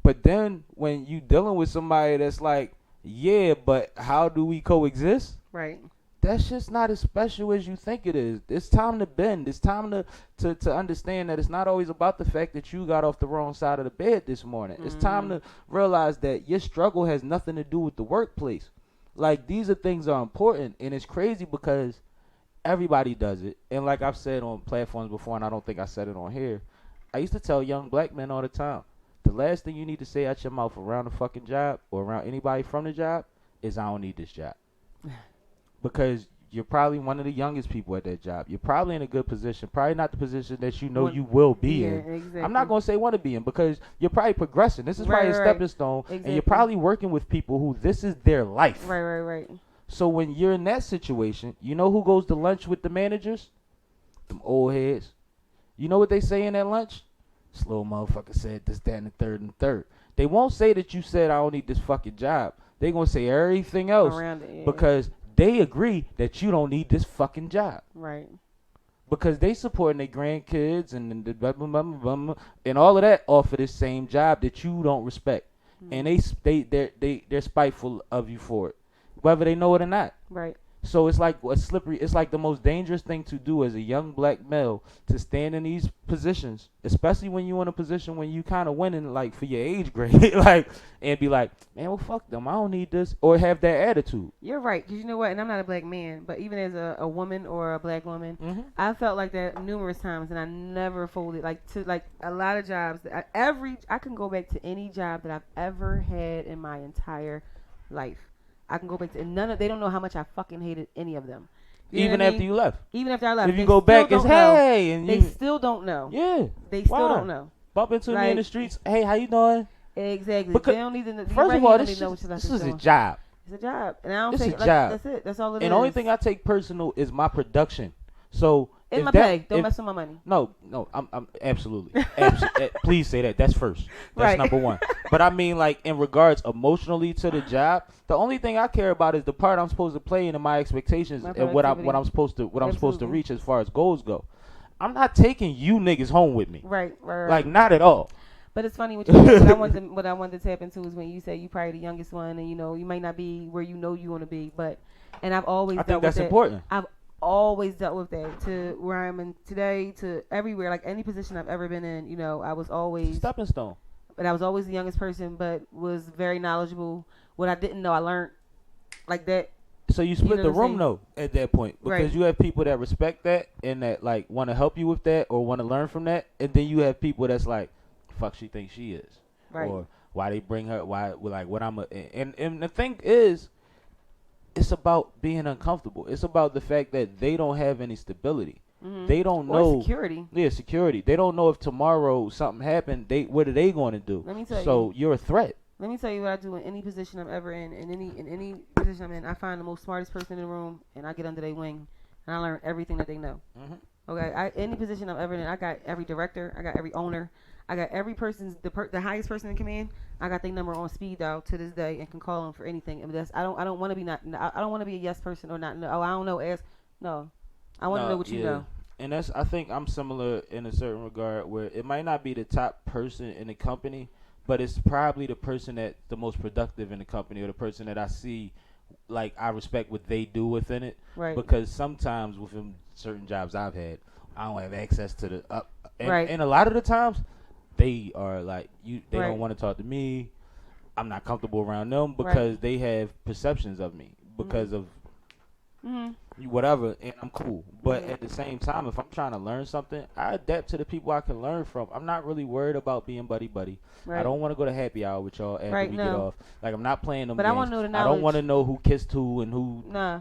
But then when you dealing with somebody that's like, yeah, but how do we coexist?
Right.
That's just not as special as you think it is. It's time to bend. It's time to understand that it's not always about the fact that you got off the wrong side of the bed this morning. It's time to realize that your struggle has nothing to do with the workplace. Like, these are things that are important, and it's crazy because everybody does it. And like I've said on platforms before, and I don't think I said it on here, I used to tell young black men all the time, the last thing you need to say out your mouth around the fucking job or around anybody from the job is, I don't need this job. Because you're probably one of the youngest people at that job. You're probably in a good position. Probably not the position that you know you will be in.
Exactly.
I'm not going to say want to be in because you're probably progressing. This is probably a stepping stone.
Exactly.
And you're probably working with people who this is their life.
Right.
So when you're in that situation, you know who goes to lunch with the managers? Them old heads. You know what they say in that lunch? This little motherfucker said this, that, and the third. They won't say that you said, I don't need this fucking job. They're going to say everything else
around it,
because they agree that you don't need this fucking job.
Right.
Because they supporting their grandkids and and all of that off of this same job that you don't respect. And they're spiteful of you for it, whether they know it or not.
Right.
So it's like it's like the most dangerous thing to do as a young black male, to stand in these positions, especially when you're in a position when you kind of winning, like, for your age grade, like, and be like, man, well, fuck them, I don't need this, or have that attitude.
You're right, because you know what, and I'm not a black man, but even as a woman or a black woman, I felt like that numerous times, and I never folded, like, to, like, a lot of jobs. I can go back to any job that I've ever had in my entire life. I can go back to, and they don't know how much I fucking hated any of them.
Even after you left.
Even after I left.
If you go back, it's hey, and
they still don't know.
Yeah.
They still don't know.
Bump into me in the streets. Hey, how you doing?
Exactly.
Because,
they don't even.
First of all, this is a job.
It's a job, and I don't
it's
take
a job.
That's it. That's all it is.
And the only thing I take personal is my production. So
in my pay, don't mess with my money.
No, I'm absolutely. Please say that. That's first. That's
right.
Number one. But I mean, like, in regards emotionally to the job, the only thing I care about is the part I'm supposed to play and my expectations and what I'm supposed to reach as far as goals go. I'm not taking you niggas home with me.
Right.
Like, not at all.
But it's funny what you said. What I wanted to tap into is when you say you probably the youngest one, and you know you might not be where you know you want to be, but I've always dealt with that.
Important.
I've always dealt with that to where I'm in today, to everywhere, like any position I've ever been in. You know, I was always
stepping stone.
But I was always the youngest person, but was very knowledgeable. What I didn't know, I learned like that.
So you split the room though at that point, because you have people that respect that and that like want to help you with that or want to learn from that, and then you have people that's like, fuck, she thinks she is, or why they bring her, why, like, what and the thing is, it's about being uncomfortable. It's about the fact that they don't have any stability. They don't know
security.
Yeah, security. They don't know if tomorrow something happened. What are they going to do?
Let me tell you.
So you're a threat.
Let me tell you what I do in any position I'm ever in any position I'm in. I find the most smartest person in the room, and I get under their wing, and I learn everything that they know. Okay, any position I'm ever in, I got every director, I got every owner, I got every person's the highest person in command. I got their number on speed dial to this day, and can call them for anything. And I don't want to be I don't want to be a yes person or not. No, I don't know. No, I want to know what you know.
And I think I'm similar in a certain regard where it might not be the top person in the company, but it's probably the person that's the most productive in the company, or the person that I see, like, I respect what they do within it.
Right.
Because sometimes within certain jobs I've had, I don't have access to the up. And,
Right.
and a lot of the times, they are like, they
Right.
don't want to talk to me. I'm not comfortable around them because they have perceptions of me because of whatever, and I'm cool. But at the same time, if I'm trying to learn something, I adapt to the people I can learn from. I'm not really worried about being buddy.
Right.
I don't want to go to happy hour with y'all after
Right,
we
no.
get off. Like, I'm not playing them
But
games.
I wanna know the
I don't want to
knowledge.
know who kissed who and who.
Nah.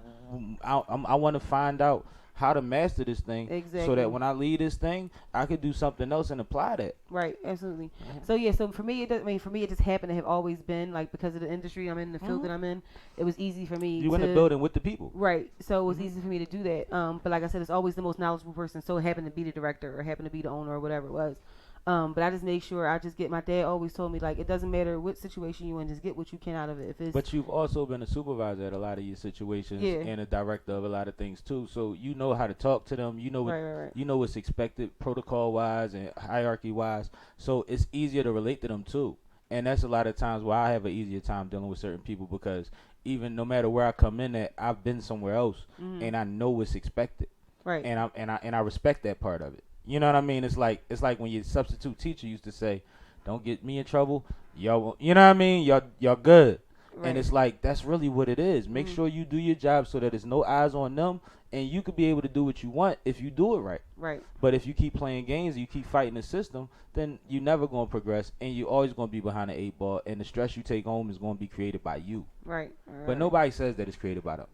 I want to find out how to master this thing, so
Exactly.
that when I leave this thing, I could do something else and apply that.
Right, absolutely. So yeah, so for me, it just happened to have always been like, because of the industry I'm in, the field that I'm in, it was easy for me.
You in the building with the people,
right? So it was easy for me to do that. But like I said, it's always the most knowledgeable person. So it happened to be the director, or happened to be the owner, or whatever it was. But I just make sure I just get. My dad always told me, like, it doesn't matter what situation you in, just get what you can out of it. If it's
but you've also been a supervisor at a lot of your situations, and a director of a lot of things too. So you know how to talk to them. You know what
right.
you know what's expected, protocol wise and hierarchy wise. So it's easier to relate to them too. And that's a lot of times where I have an easier time dealing with certain people, because even no matter where I come in at, I've been somewhere else, and I know what's expected.
Right.
And I respect that part of it. You know what I mean? It's like when your substitute teacher used to say, "Don't get me in trouble, y'all." You know what I mean? Y'all good.
Right.
And it's like, that's really what it is. Make sure you do your job so that there's no eyes on them, and you could be able to do what you want if you do it right.
Right.
But if you keep playing games and you keep fighting the system, then you're never going to progress, and you're always going to be behind the 8 ball, and the stress you take home is going to be created by you.
Right.
But nobody says that it's created by them.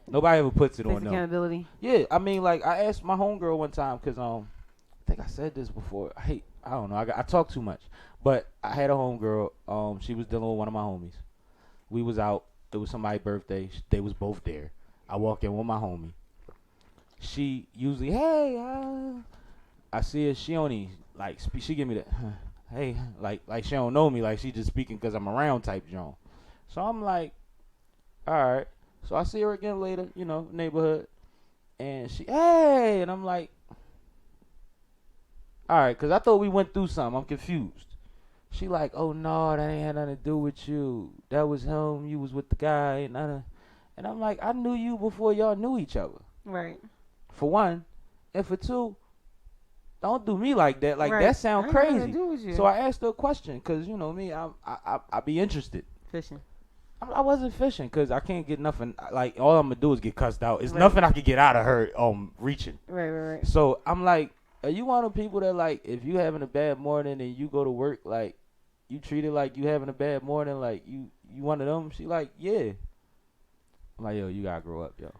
Nobody ever puts it on them.
Accountability.
Yeah, I mean, like, I asked my homegirl one time, because I think I said this before. I don't know. I talk too much. But I had a homegirl. She was dealing with one of my homies. We was out. It was somebody's birthday. They was both there. I walk in with my homie. She usually, hey, I see her. She only, like, she give me the, hey, like she don't know me. Like, she just speaking because I'm around type John. So I'm like, all right. So I see her again later, neighborhood. And she, hey, and I'm like, all right, because I thought we went through something. I'm confused. She like, oh, no, that ain't had nothing to do with you. That was him. You was with the guy. And I'm like, I knew you before y'all knew each other.
Right.
For one. And for two, don't do me like that. Like,
Right.
that sound
I ain't nothing
crazy.
to do with you.
So I asked her a question, because, you know me, I be interested.
Fishing.
I wasn't fishing, because I can't get nothing. Like, all I'm going to do is get cussed out. It's
Right.
nothing I can get out of her reaching.
Right.
So I'm like, are you one of the people that, like, if you having a bad morning and you go to work, like, you treat it like you having a bad morning, like you one of them? She like, yeah. I'm like, yo, you gotta grow up, yo.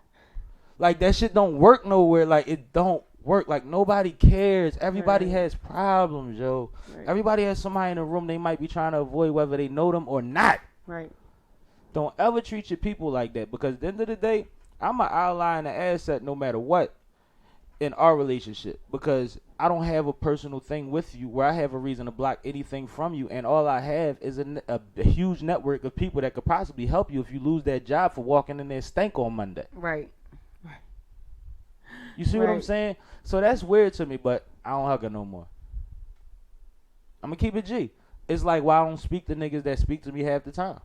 Like, that shit don't work nowhere. Like, it don't work. Like, nobody cares. Everybody
Right.
has problems, yo.
Right.
Everybody has somebody in the room they might be trying to avoid, whether they know them or not.
Right.
Don't ever treat your people like that, because at the end of the day, I'm an ally and an asset no matter what in our relationship, because I don't have a personal thing with you where I have a reason to block anything from you, and all I have is a huge network of people that could possibly help you if you lose that job for walking in there stank on Monday.
Right.
You see what I'm
Right.
saying? So that's weird to me, but I don't hug her no more. I'm gonna keep it G. It's like, why I don't speak to niggas that speak to me half the time.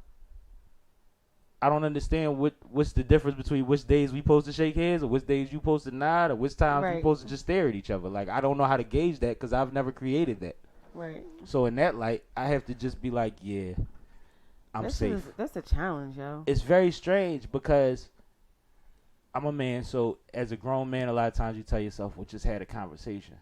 I don't understand what's the difference between which days we supposed to shake hands, or which days you supposed to nod, or which times we
Right.
supposed to just stare at each other. Like, I don't know how to gauge that, because I've never created that.
Right.
So in that light, I have to just be like, yeah, I'm safe.
That's a challenge, yo.
It's very strange, because I'm a man, so as a grown man, a lot of times you tell yourself, well, just had a conversation.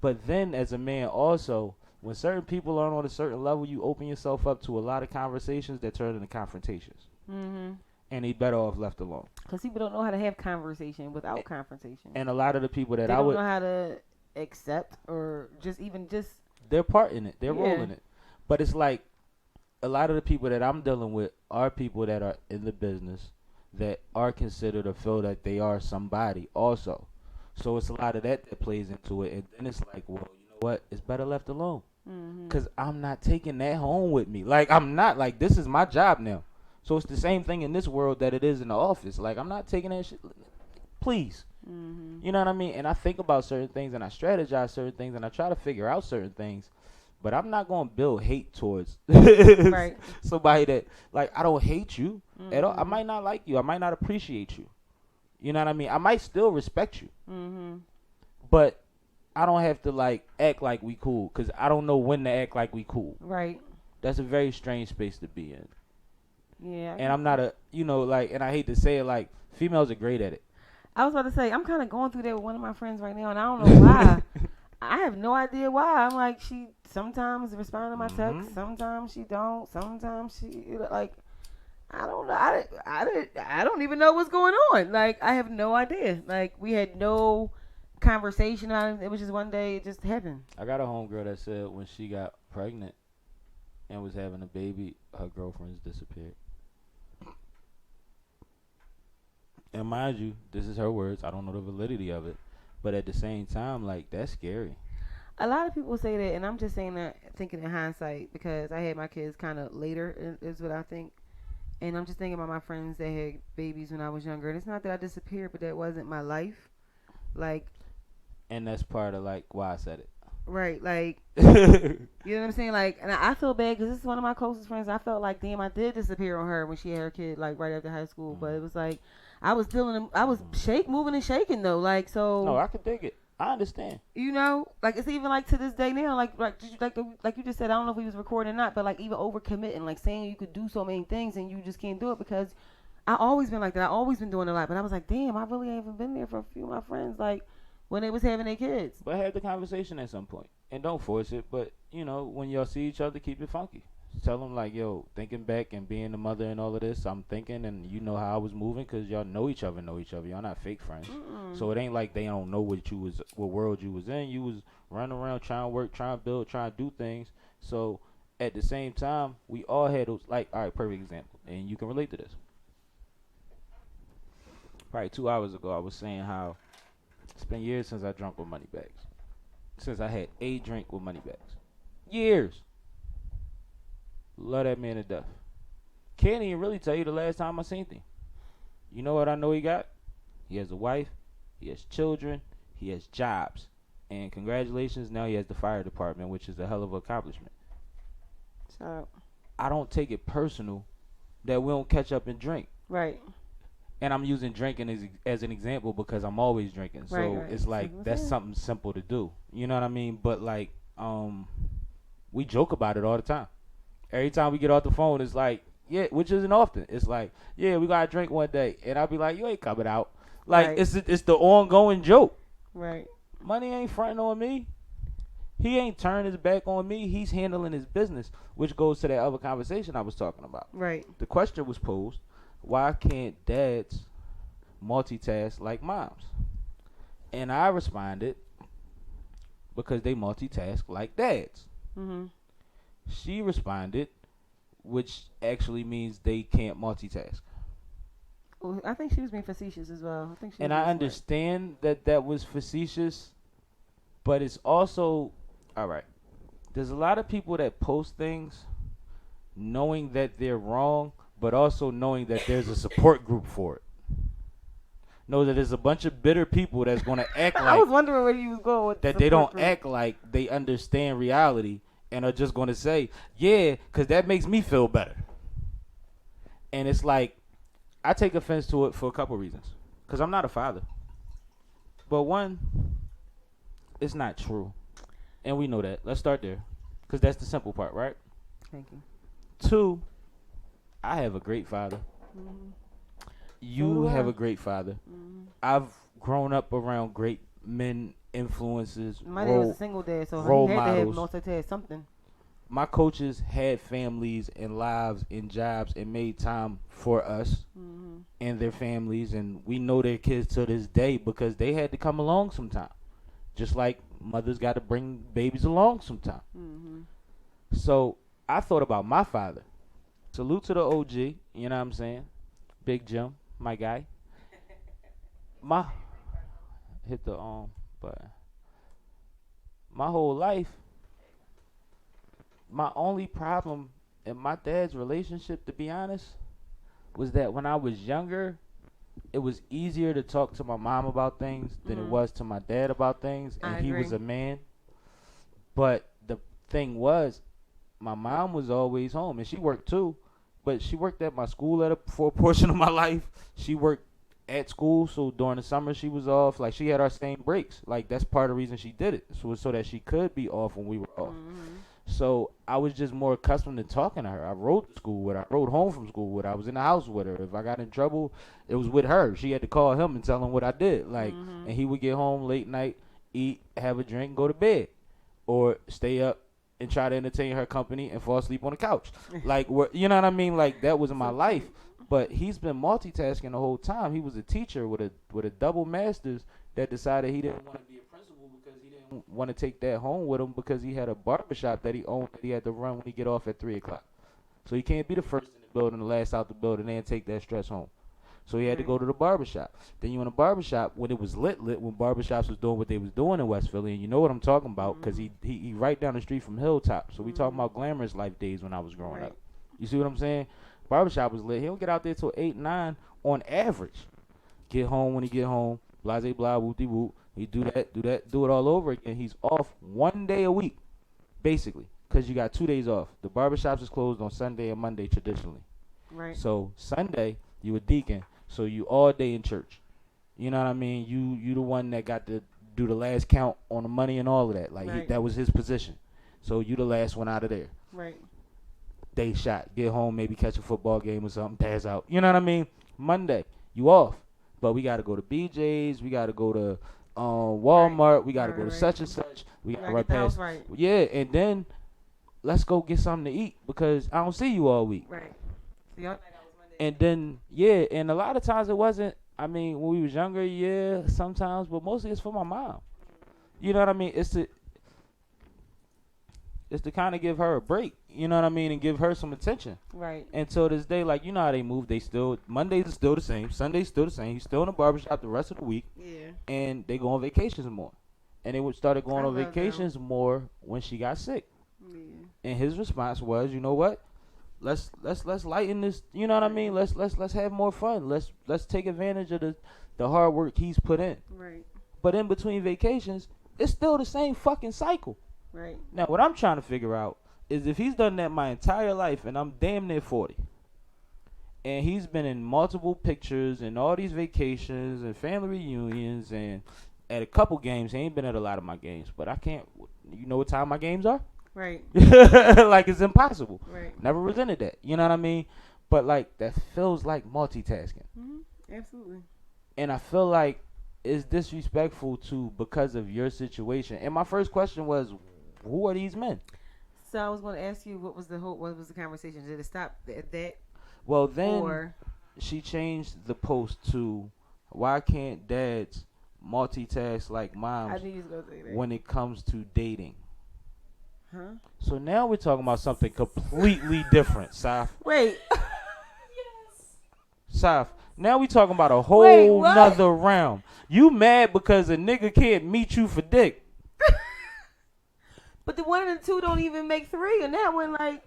But then as a man also, when certain people are on a certain level, you open yourself up to a lot of conversations that turn into confrontations.
Mm-hmm.
And they better off left alone.
Because people don't know how to have conversation without confrontation.
And a lot of the people that
they
I
don't
would,
know how to accept or just
they're part in it. They're
Yeah.
rolling it. But it's like, a lot of the people that I'm dealing with are people that are in the business that are considered or feel that they are somebody also. So it's a lot of that plays into it. And then it's like, well, you know what? It's better left alone. Because I'm not taking that home with me. Like, I'm not. Like, this is my job now. So it's the same thing in this world that it is in the office. Like, I'm not taking that shit. Please. You know what I mean? And I think about certain things, and I strategize certain things, and I try to figure out certain things. But I'm not gonna build hate towards
Right.
somebody that like I don't hate you at all. I might not like you. I might not appreciate you. You know what I mean? I might still respect you. But I don't have to like act like we cool because I don't know when to act like we cool.
Right.
That's a very strange space to be in.
Yeah.
And I'm not a, you know, like, and I hate to say it, like, females are great at it.
I was about to say, I'm kind of going through that with one of my friends right now, and I don't know why. I have no idea why. I'm like, she sometimes responds to my text, sometimes she don't, sometimes she, like, I don't know. I don't even know what's going on. Like, I have no idea. Like, we had no conversation on it. It was just one day, it just happened.
I got a homegirl that said when she got pregnant and was having a baby, her girlfriends disappeared. And mind you, this is her words. I don't know the validity of it. But at the same time, like, that's scary.
A lot of people say that, and I'm just saying that, thinking in hindsight, because I had my kids kind of later, is what I think. And I'm just thinking about my friends that had babies when I was younger. And it's not that I disappeared, but that wasn't my life. Like.
And that's part of, like, why I said it.
Right, like, you know what I'm saying? Like, and I feel bad because this is one of my closest friends. I felt like, damn, I did disappear on her when she had her kid, like, right after high school. But it was like, I was moving and shaking, though. Like, so.
No, I can dig it. I understand.
You know, like, it's even, like, to this day now, like you just said, I don't know if we was recording or not, but, like, even overcommitting, like, saying you could do so many things and you just can't do it because I always been like that. I always been doing a lot. But I was like, damn, I really haven't been there for a few of my friends, like, when they was having their kids.
But have the conversation at some point. And don't force it. But, you know, when y'all see each other, keep it funky. Tell them, like, yo, thinking back and being the mother and all of this, I'm thinking, and you know how I was moving because y'all know each other. Y'all not fake friends. So it ain't like they don't know what world you was in. You was running around trying to work, trying to build, trying to do things. So at the same time, we all had those, like, all right, perfect example. And you can relate to this. Probably 2 hours ago, I was saying how it's been years since I drank with money bags. Since I had a drink with money bags. Years. Love that man to death. Can't even really tell you the last time I seen him. You know what I know he got? He has a wife. He has children. He has jobs. And congratulations, now he has the fire department, which is a hell of an accomplishment.
So.
I don't take it personal that we don't catch up and drink.
Right.
And I'm using drinking as an example because I'm always drinking. So
right.
It's like that's something simple to do. You know what I mean? But like, we joke about it all the time. Every time we get off the phone, it's like, yeah, which isn't often. It's like, yeah, we gotta drink one day, and I'll be like, you ain't coming out. Like
right.
it's the ongoing joke.
Right.
Money ain't fronting on me. He ain't turned his back on me. He's handling his business, which goes to that other conversation I was talking about.
Right.
The question was posed. Why can't dads multitask like moms? And I responded, because they multitask like dads. She responded, which actually means they can't multitask.
Well, I think she was being facetious as well.
And I understand that was facetious, but it's also, all right, there's a lot of people that post things knowing that they're wrong, but also knowing that there's a support group for it. Know that there's a bunch of bitter people that's going to act like
I was wondering where you was going with
that. They don't act like they understand reality and are just going to say, yeah, because that makes me feel better. And it's like, I take offense to it for a couple reasons. Because I'm not a father. But one, it's not true. And we know that. Let's start there. Because that's the simple part, right?
Thank you.
Two, I have a great father. You
So
have a great father. I've grown up around great men, influences,
my dad was a single dad, so
role
he had
models.
to have multitask something.
My coaches had families and lives and jobs and made time for us and their families, and we know their kids to this day because they had to come along sometime. Just like mothers got to bring babies along sometime. So I thought about my father. Salute to the OG, you know what I'm saying? Big Jim, my guy. Hit the button. My whole life, my only problem in my dad's relationship, to be honest, was that when I was younger, it was easier to talk to my mom about things than it was to my dad about things, and he was a man. But thing was, my mom was always home, and she worked too, but she worked at my school for a portion of my life. She worked at school, so during the summer she was off. Like, she had our same breaks. Like, that's part of the reason she did it, so that she could be off when we were off. So I was just more accustomed to talking to her. I rode to school with her. I rode home from school with her. I was in the house with her. If I got in trouble, it was with her. She had to call him and tell him what I did. Like, and he would get home late night, eat, have a drink, go to bed, or stay up and try to entertain her company and fall asleep on the couch. Like, you know what I mean? Like, that was my life. But he's been multitasking the whole time. He was a teacher with a double master's that decided he didn't want to be a principal because he didn't want to take that home with him because he had a barbershop that he owned that he had to run when he get off at 3 o'clock. So he can't be the first in the building, the last out the building, and take that stress home. So he had to go to the barbershop. Then you in a barbershop when it was lit, when barbershops was doing what they was doing in West Philly, and you know what I'm talking about because he right down the street from Hilltop. So we talking about glamorous life days when I was growing up. You see what I'm saying? Barbershop was lit. He don't get out there till 8, 9 on average. Get home when he get home. Blase blah, whoopty whoop. He do it all over again. He's off 1 day a week, basically, because you got 2 days off. The barbershops is closed on Sunday and Monday traditionally. Right. So Sunday, you a deacon, so you all day in church. You know what I mean? You the one that got to do the last count on the money and all of that. Like, that was his position. So you the last one out of there. Right. Day shot, get home, maybe catch a football game or something, pass out. You know what I mean? Monday, you off. But we got to go to BJ's. We got to go to Walmart. We got to go to such and such. We got to run past. Yeah, and then let's go get something to eat because I don't see you all week. Right. And then, yeah, and a lot of times it wasn't, I mean, when we was younger, yeah, sometimes, but mostly it's for my mom. You know what I mean? It's to kind of give her a break, you know what I mean, and give her some attention. Right. And so this day, like, you know how they move. Mondays are still the same. Sunday's still the same. He's still in the barbershop the rest of the week. Yeah. And they go on vacations more. And they started going on vacations more when she got sick. Yeah. And his response was, you know what? Let's lighten this. You know what I mean? Let's have more fun. Let's take advantage of the hard work he's put in. Right. But in between vacations, it's still the same fucking cycle. Right. Now, what I'm trying to figure out is if he's done that my entire life, and I'm damn near 40, and he's been in multiple pictures and all these vacations and family reunions and at a couple games. He ain't been at a lot of my games, but I can't. You know what time my games are? Right. Like, it's impossible. Right. Never resented that. You know what I mean? But, like, that feels like multitasking. Mm-hmm. Absolutely. And I feel like it's disrespectful because of your situation. And my first question was, who are these men? So I was going to ask you, what was the conversation? Did it stop at that? Well, then she changed the post to, why can't dads multitask like moms when it comes to dating? Huh? So now we're talking about something completely different, Saf. Wait. Yes. Saf, now we talking about a whole nother realm. You mad because a nigga can't meet you for dick. But the one and the two don't even make three, and that one, like...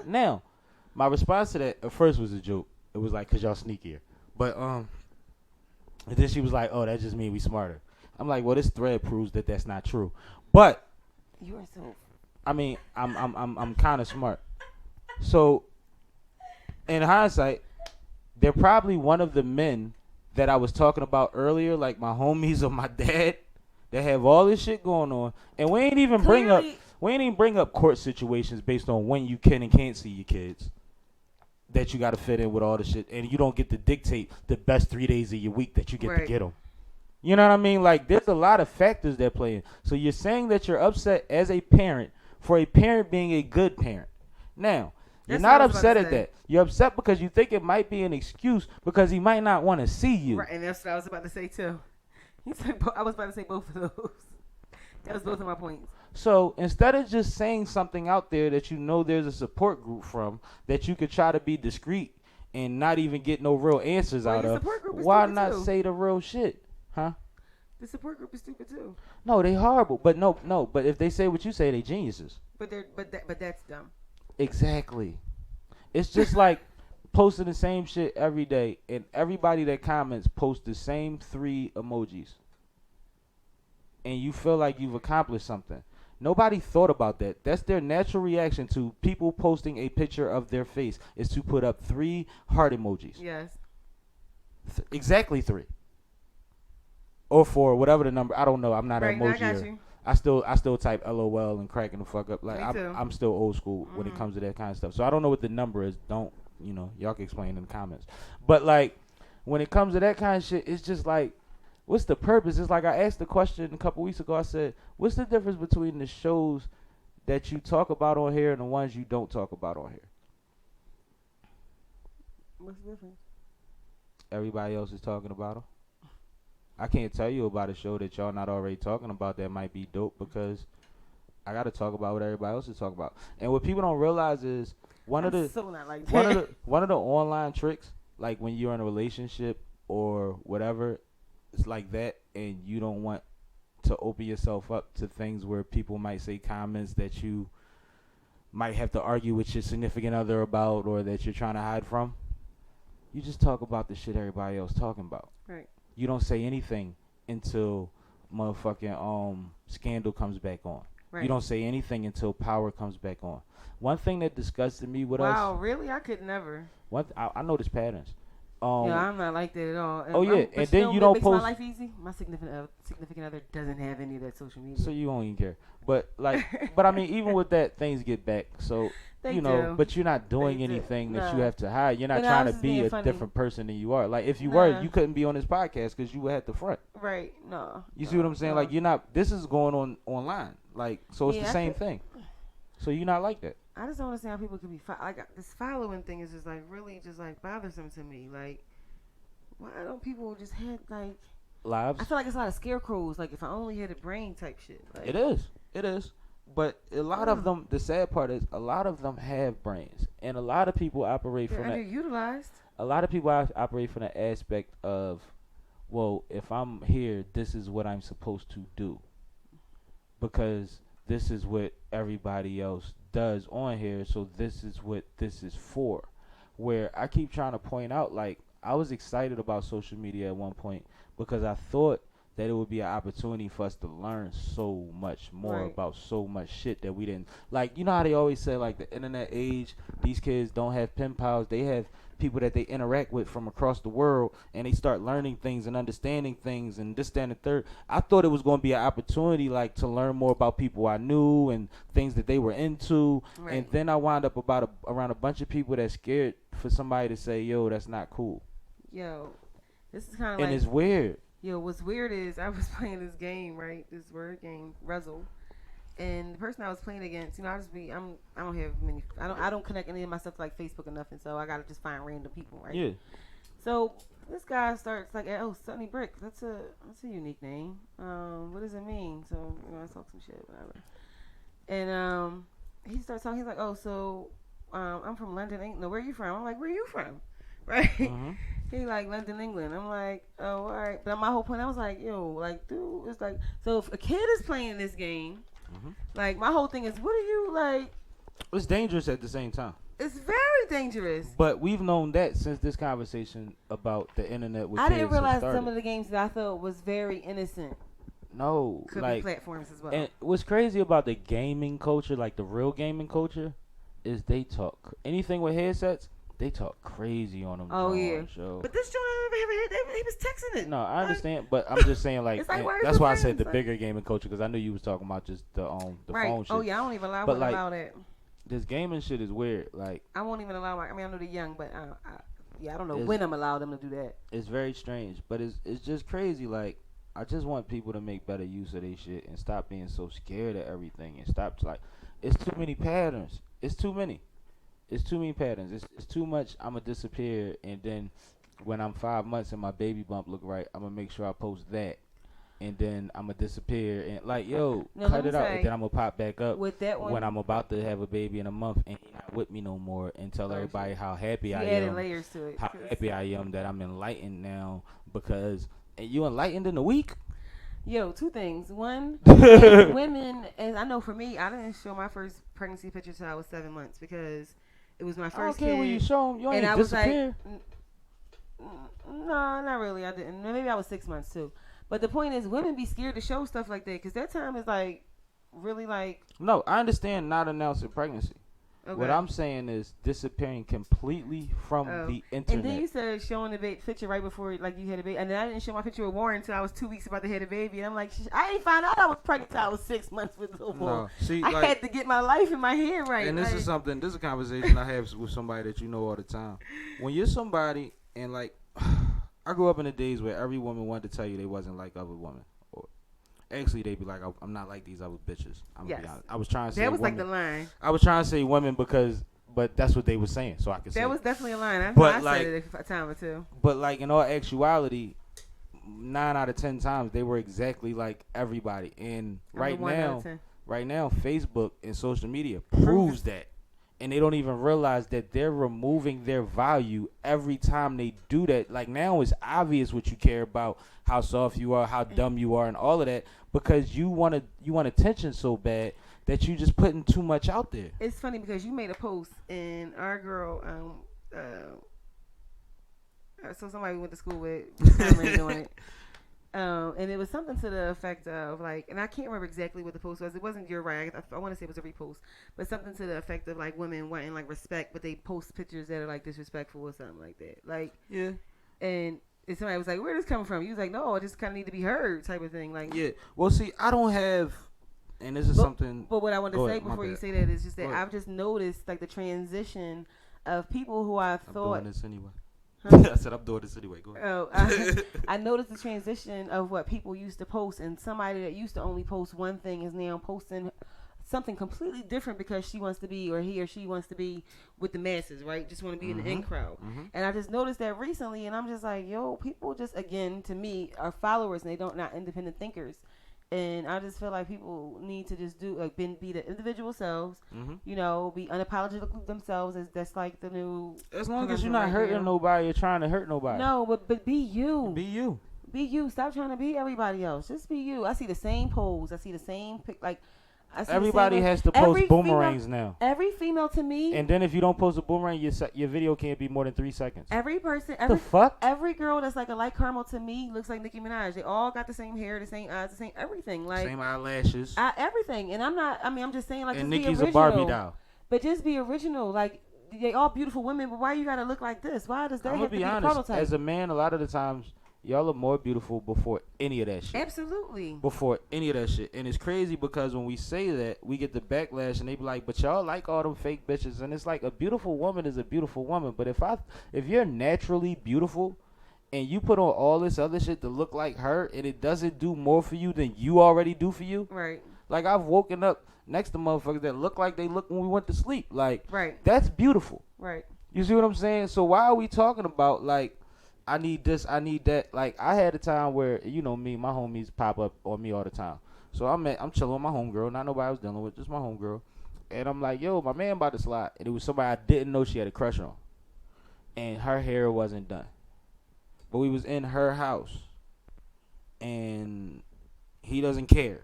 Now, my response to that at first was a joke. It was like, because y'all sneakier. But, and then she was like, oh, that just means we smarter. I'm like, well, this thread proves that that's not true. But... You are so... I mean, I'm kind of smart. So, in hindsight, they're probably one of the men that I was talking about earlier, like my homies or my dad, that have all this shit going on, and we ain't even bring up court situations based on when you can and can't see your kids. That you got to fit in with all the shit, and you don't get to dictate the best 3 days of your week that you get to get them. You know what I mean? Like, there's a lot of factors that play in. So you're saying that you're upset as a parent for a parent being a good parent. Now, you're not upset at that. You're upset because you think it might be an excuse because he might not want to see you. Right, and that's what I was about to say, too. I was about to say both of those. That was both of my points. So instead of just saying something out there that you know there's a support group from that you could try to be discreet and not even get no real answers out of, why not say the real shit? Huh? The support group is stupid too. No, they horrible. But no. But if they say what you say, they geniuses. But that's dumb. Exactly. It's just like posting the same shit every day, and everybody that comments posts the same 3 emojis, and you feel like you've accomplished something. Nobody thought about that. That's their natural reaction to people posting a picture of their face is to put up 3 heart emojis.
Yes.
Exactly 3. Or 4, whatever the number. I don't know. I'm not an emoji.
I got you.
I still type LOL and cracking the fuck up. Like I'm still old school when it comes to that kind of stuff. So I don't know what the number is. Don't, y'all can explain in the comments. But like when it comes to that kind of shit, it's just like, what's the purpose? It's like I asked the question a couple weeks ago. I said, what's the difference between the shows that you talk about on here and the ones you don't talk about on here?
What's the difference?
Everybody else is talking about them. I can't tell you about a show that y'all not already talking about that might be dope because I got to talk about what everybody else is talking about. And what people don't realize is one of the online tricks, like when you're in a relationship or whatever, it's like that, and you don't want to open yourself up to things where people might say comments that you might have to argue with your significant other about or that you're trying to hide from. You just talk about the shit everybody else talking about.
Right.
You don't say anything until motherfucking Scandal comes back on. Right. You don't say anything until Power comes back on. One thing that disgusted me with us.
Wow, really? I could never.
I notice patterns.
I'm not like that at all.
And then you don't
makes
post.
My life easy. My significant other doesn't have any of that social media.
So you don't even care. But but I mean, even with that, things get back. So
do.
But you're not doing anything that you have to hide. You're not trying to be a different person than you are. Like if you were, you couldn't be on this podcast because you would have the front.
Right. No.
You see what I'm saying? Like you're not. This is going on online. Like so, it's the same thing. So you're not like that.
I just don't understand how people could be like this following thing is just like really just like bothersome to me. Like, why don't people just have like
lives?
I feel like it's a lot of scarecrows. Like if I only had a brain type shit. Like,
it is. But a lot of them, the sad part is, a lot of them have brains, and a lot of people operate from that.
Underutilized.
A lot of people operate from the aspect of, well, if I'm here, this is what I'm supposed to do, because this is what everybody else does on here, so this is what this is for. Where I keep trying to point out, like, I was excited about social media at one point because I thought that it would be an opportunity for us to learn so much more about so much shit that we didn't. Like, you know how they always say, like, the internet age, these kids don't have pen pals. They have people that they interact with from across the world, and they start learning things and understanding things and this, that, and the third. I thought it was going to be an opportunity, like, to learn more about people I knew and things that they were into. Right. And then I wound up around a bunch of people that's scared for somebody to say, yo, that's not cool.
Yo, this is kind of
and it's weird.
Yo, what's weird is I was playing this game, right? This word game, Ruzzle, and the person I was playing against, I don't have many. I don't connect any of my stuff to like Facebook or nothing, so I gotta just find random people, right? Yeah. So this guy starts like, oh, Sunny Brick. That's a unique name. What does it mean? So I talk some shit, whatever. And he starts talking. He's like, oh, so I'm from London, England. No, where are you from? I'm like, where are you from? Right. Mm-hmm. He like London, England. I'm like, oh, all right. But my whole point, I was like, yo, like, dude, it's like, so if a kid is playing this game, like, my whole thing is, what are you like?
It's dangerous at the same time.
It's very dangerous.
But we've known that since this conversation about the internet with
I
kids
didn't realize some of the games that I thought was very innocent.
No,
could
like
be platforms as well.
And what's crazy about the gaming culture, like the real gaming culture, is they talk anything with headsets. They talk crazy on them.
Oh yeah,
show.
But this joint, he was texting it.
No, I understand, but I'm just saying, like, that's why I said the bigger gaming culture, because I knew you was talking about just the phone shit.
Oh yeah, I don't even allow it.
This gaming shit is weird. Like,
I won't even allow I know they're young, but I don't know when I'm allowed them to do that.
It's very strange, but it's just crazy. Like, I just want people to make better use of their shit and stop being so scared of everything and stop it's too many patterns. It's too many. It's too many patterns. It's too much. I'm going to disappear, and then when I'm 5 months and my baby bump look right, I'm going to make sure I post that. And then I'm going to disappear. And, like, cut it out. And then I'm going to pop back up
with that one,
when I'm about to have a baby in a month and he's not with me no more, and tell everybody how happy I am.
Layers to it.
How happy I am that I'm enlightened now, because you enlightened in a week?
Yo, two things. One, women, and I know for me, I didn't show my first pregnancy picture till I was 7 months because it was my first kid.
I don't care when you show them. You ain't disappear.
No, not really. I didn't. Maybe I was 6 months too. But the point is, women be scared to show stuff like that because that time is like really like.
No, I understand not announcing pregnancy.
Okay.
What I'm saying is disappearing completely from the internet.
And then you started showing the picture right before like you had a baby, and then I didn't show my picture with Warren until I was 2 weeks about to have a baby, and I'm like, I ain't found out I was pregnant till I was 6 months with little boy.
No, see,
I had to get my life in my head right.
And this is something. This is a conversation I have with somebody that you know all the time. When you're somebody, and like, I grew up in the days where every woman wanted to tell you they wasn't like other women. Actually, they'd be like, I'm not like these other bitches.
Yes.
I was trying to say
that was
women.
like the line.
I was trying to say women but that's what they were saying, so I could say
that was definitely a line. I said it a time or two.
But like in all actuality, 9 out of 10 times they were exactly like everybody. And right now, Facebook and social media proves that. And they don't even realize that they're removing their value every time they do that. Like now it's obvious what you care about, how soft you are, how dumb you are, and all of that, because you want attention so bad that you just putting too much out there.
It's funny because you made a post and our girl, so somebody we went to school with was doing it. And it was something to the effect of like, and I can't remember exactly what the post was. It wasn't your right. I want to say it was a repost, but something to the effect of like women wanting like respect, but they post pictures that are like disrespectful or something like that. Like, yeah. And somebody was like, "Where is this coming from?" You was like, "No, I just kind of need to be heard," type of thing. Like,
yeah. Well, see, I don't have, and this is something.
But what I want to say before you say that is just that I've just noticed like the transition of people who I thought.
I'm doing this anyway. Huh? I said I'm doing this anyway. Go ahead.
Oh, I noticed the transition of what people used to post, and somebody that used to only post one thing is now posting something completely different because she wants to be, or he or she wants to be with the masses, right? Just want to be in the in crowd. And I just noticed that recently, and I'm just like, yo, people just, again, to me, are followers, and they not independent thinkers. And I just feel like people need to just do like be the individual selves, you know, be unapologetic themselves. That's like the new.
As long as you're not hurting nobody or trying to hurt nobody.
No, but be you.
Be you.
Be you. Stop trying to be everybody else. Just be you. I see the same pose. I see the same pic. Like
everybody has to post boomerangs now.
Every female to me.
And then if you don't post a boomerang, your video can't be more than 3 seconds.
Every person,
the fuck?
Every girl that's like a light caramel to me looks like Nicki Minaj. They all got the same hair, the same eyes, the same everything. Like
same eyelashes.
Everything. And I'm not. I mean, I'm just saying like.
And
just
Nicki's
be original,
a Barbie doll.
But just be original. Like they all beautiful women. But why you gotta look like this? Why does that have to be honest, a prototype?
As a man, a lot of the times. Y'all are more beautiful before any of that shit.
Absolutely.
Before any of that shit. And it's crazy because when we say that, we get the backlash and they be like, but y'all like all them fake bitches. And it's like a beautiful woman is a beautiful woman. But if you're naturally beautiful and you put on all this other shit to look like her and it doesn't do more for you than you already do for you.
Right.
Like I've woken up next to motherfuckers that look like they look when we went to sleep. Like,
right.
That's beautiful.
Right.
You see what I'm saying? So why are we talking about like, I need this, I need that. Like, I had a time where, you know me, my homies pop up on me all the time. So I'm chilling with my homegirl, not nobody I was dealing with, just my homegirl. And I'm like, yo, my man about to slide. And it was somebody I didn't know she had a crush on. And her hair wasn't done. But we was in her house. And he doesn't care.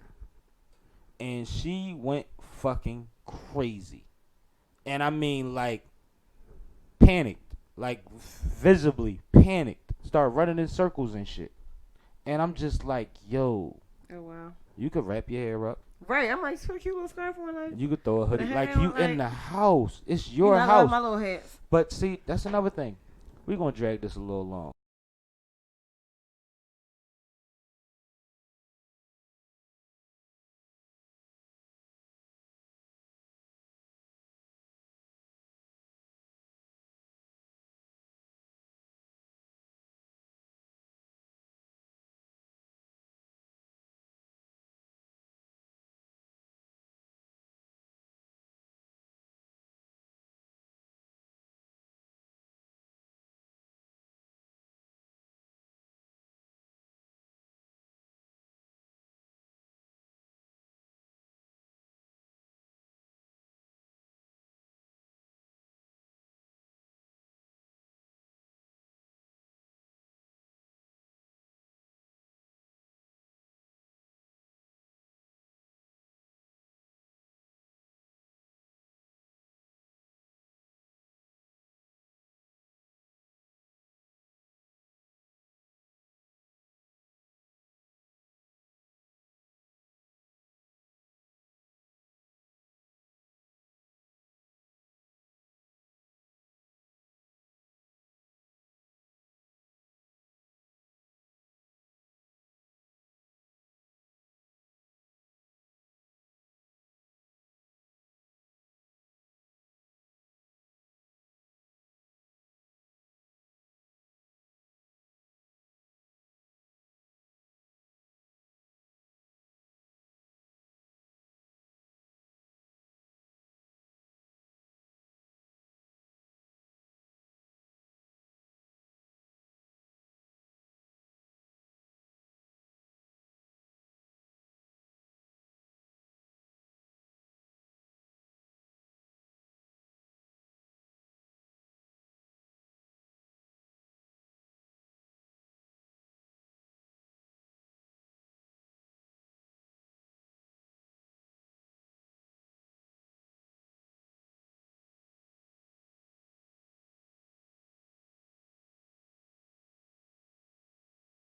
And she went fucking crazy. And I mean, like, panicked. Like, visibly panicked. Start running in circles and shit. And I'm just like, yo.
Oh, wow.
You could wrap your hair up.
Right. I'm like, so cute little scarf on. Like,
you could throw a hoodie. Like, you in the house. It's your house.
I love my little hats.
But, see, that's another thing. We're going to drag this a little long.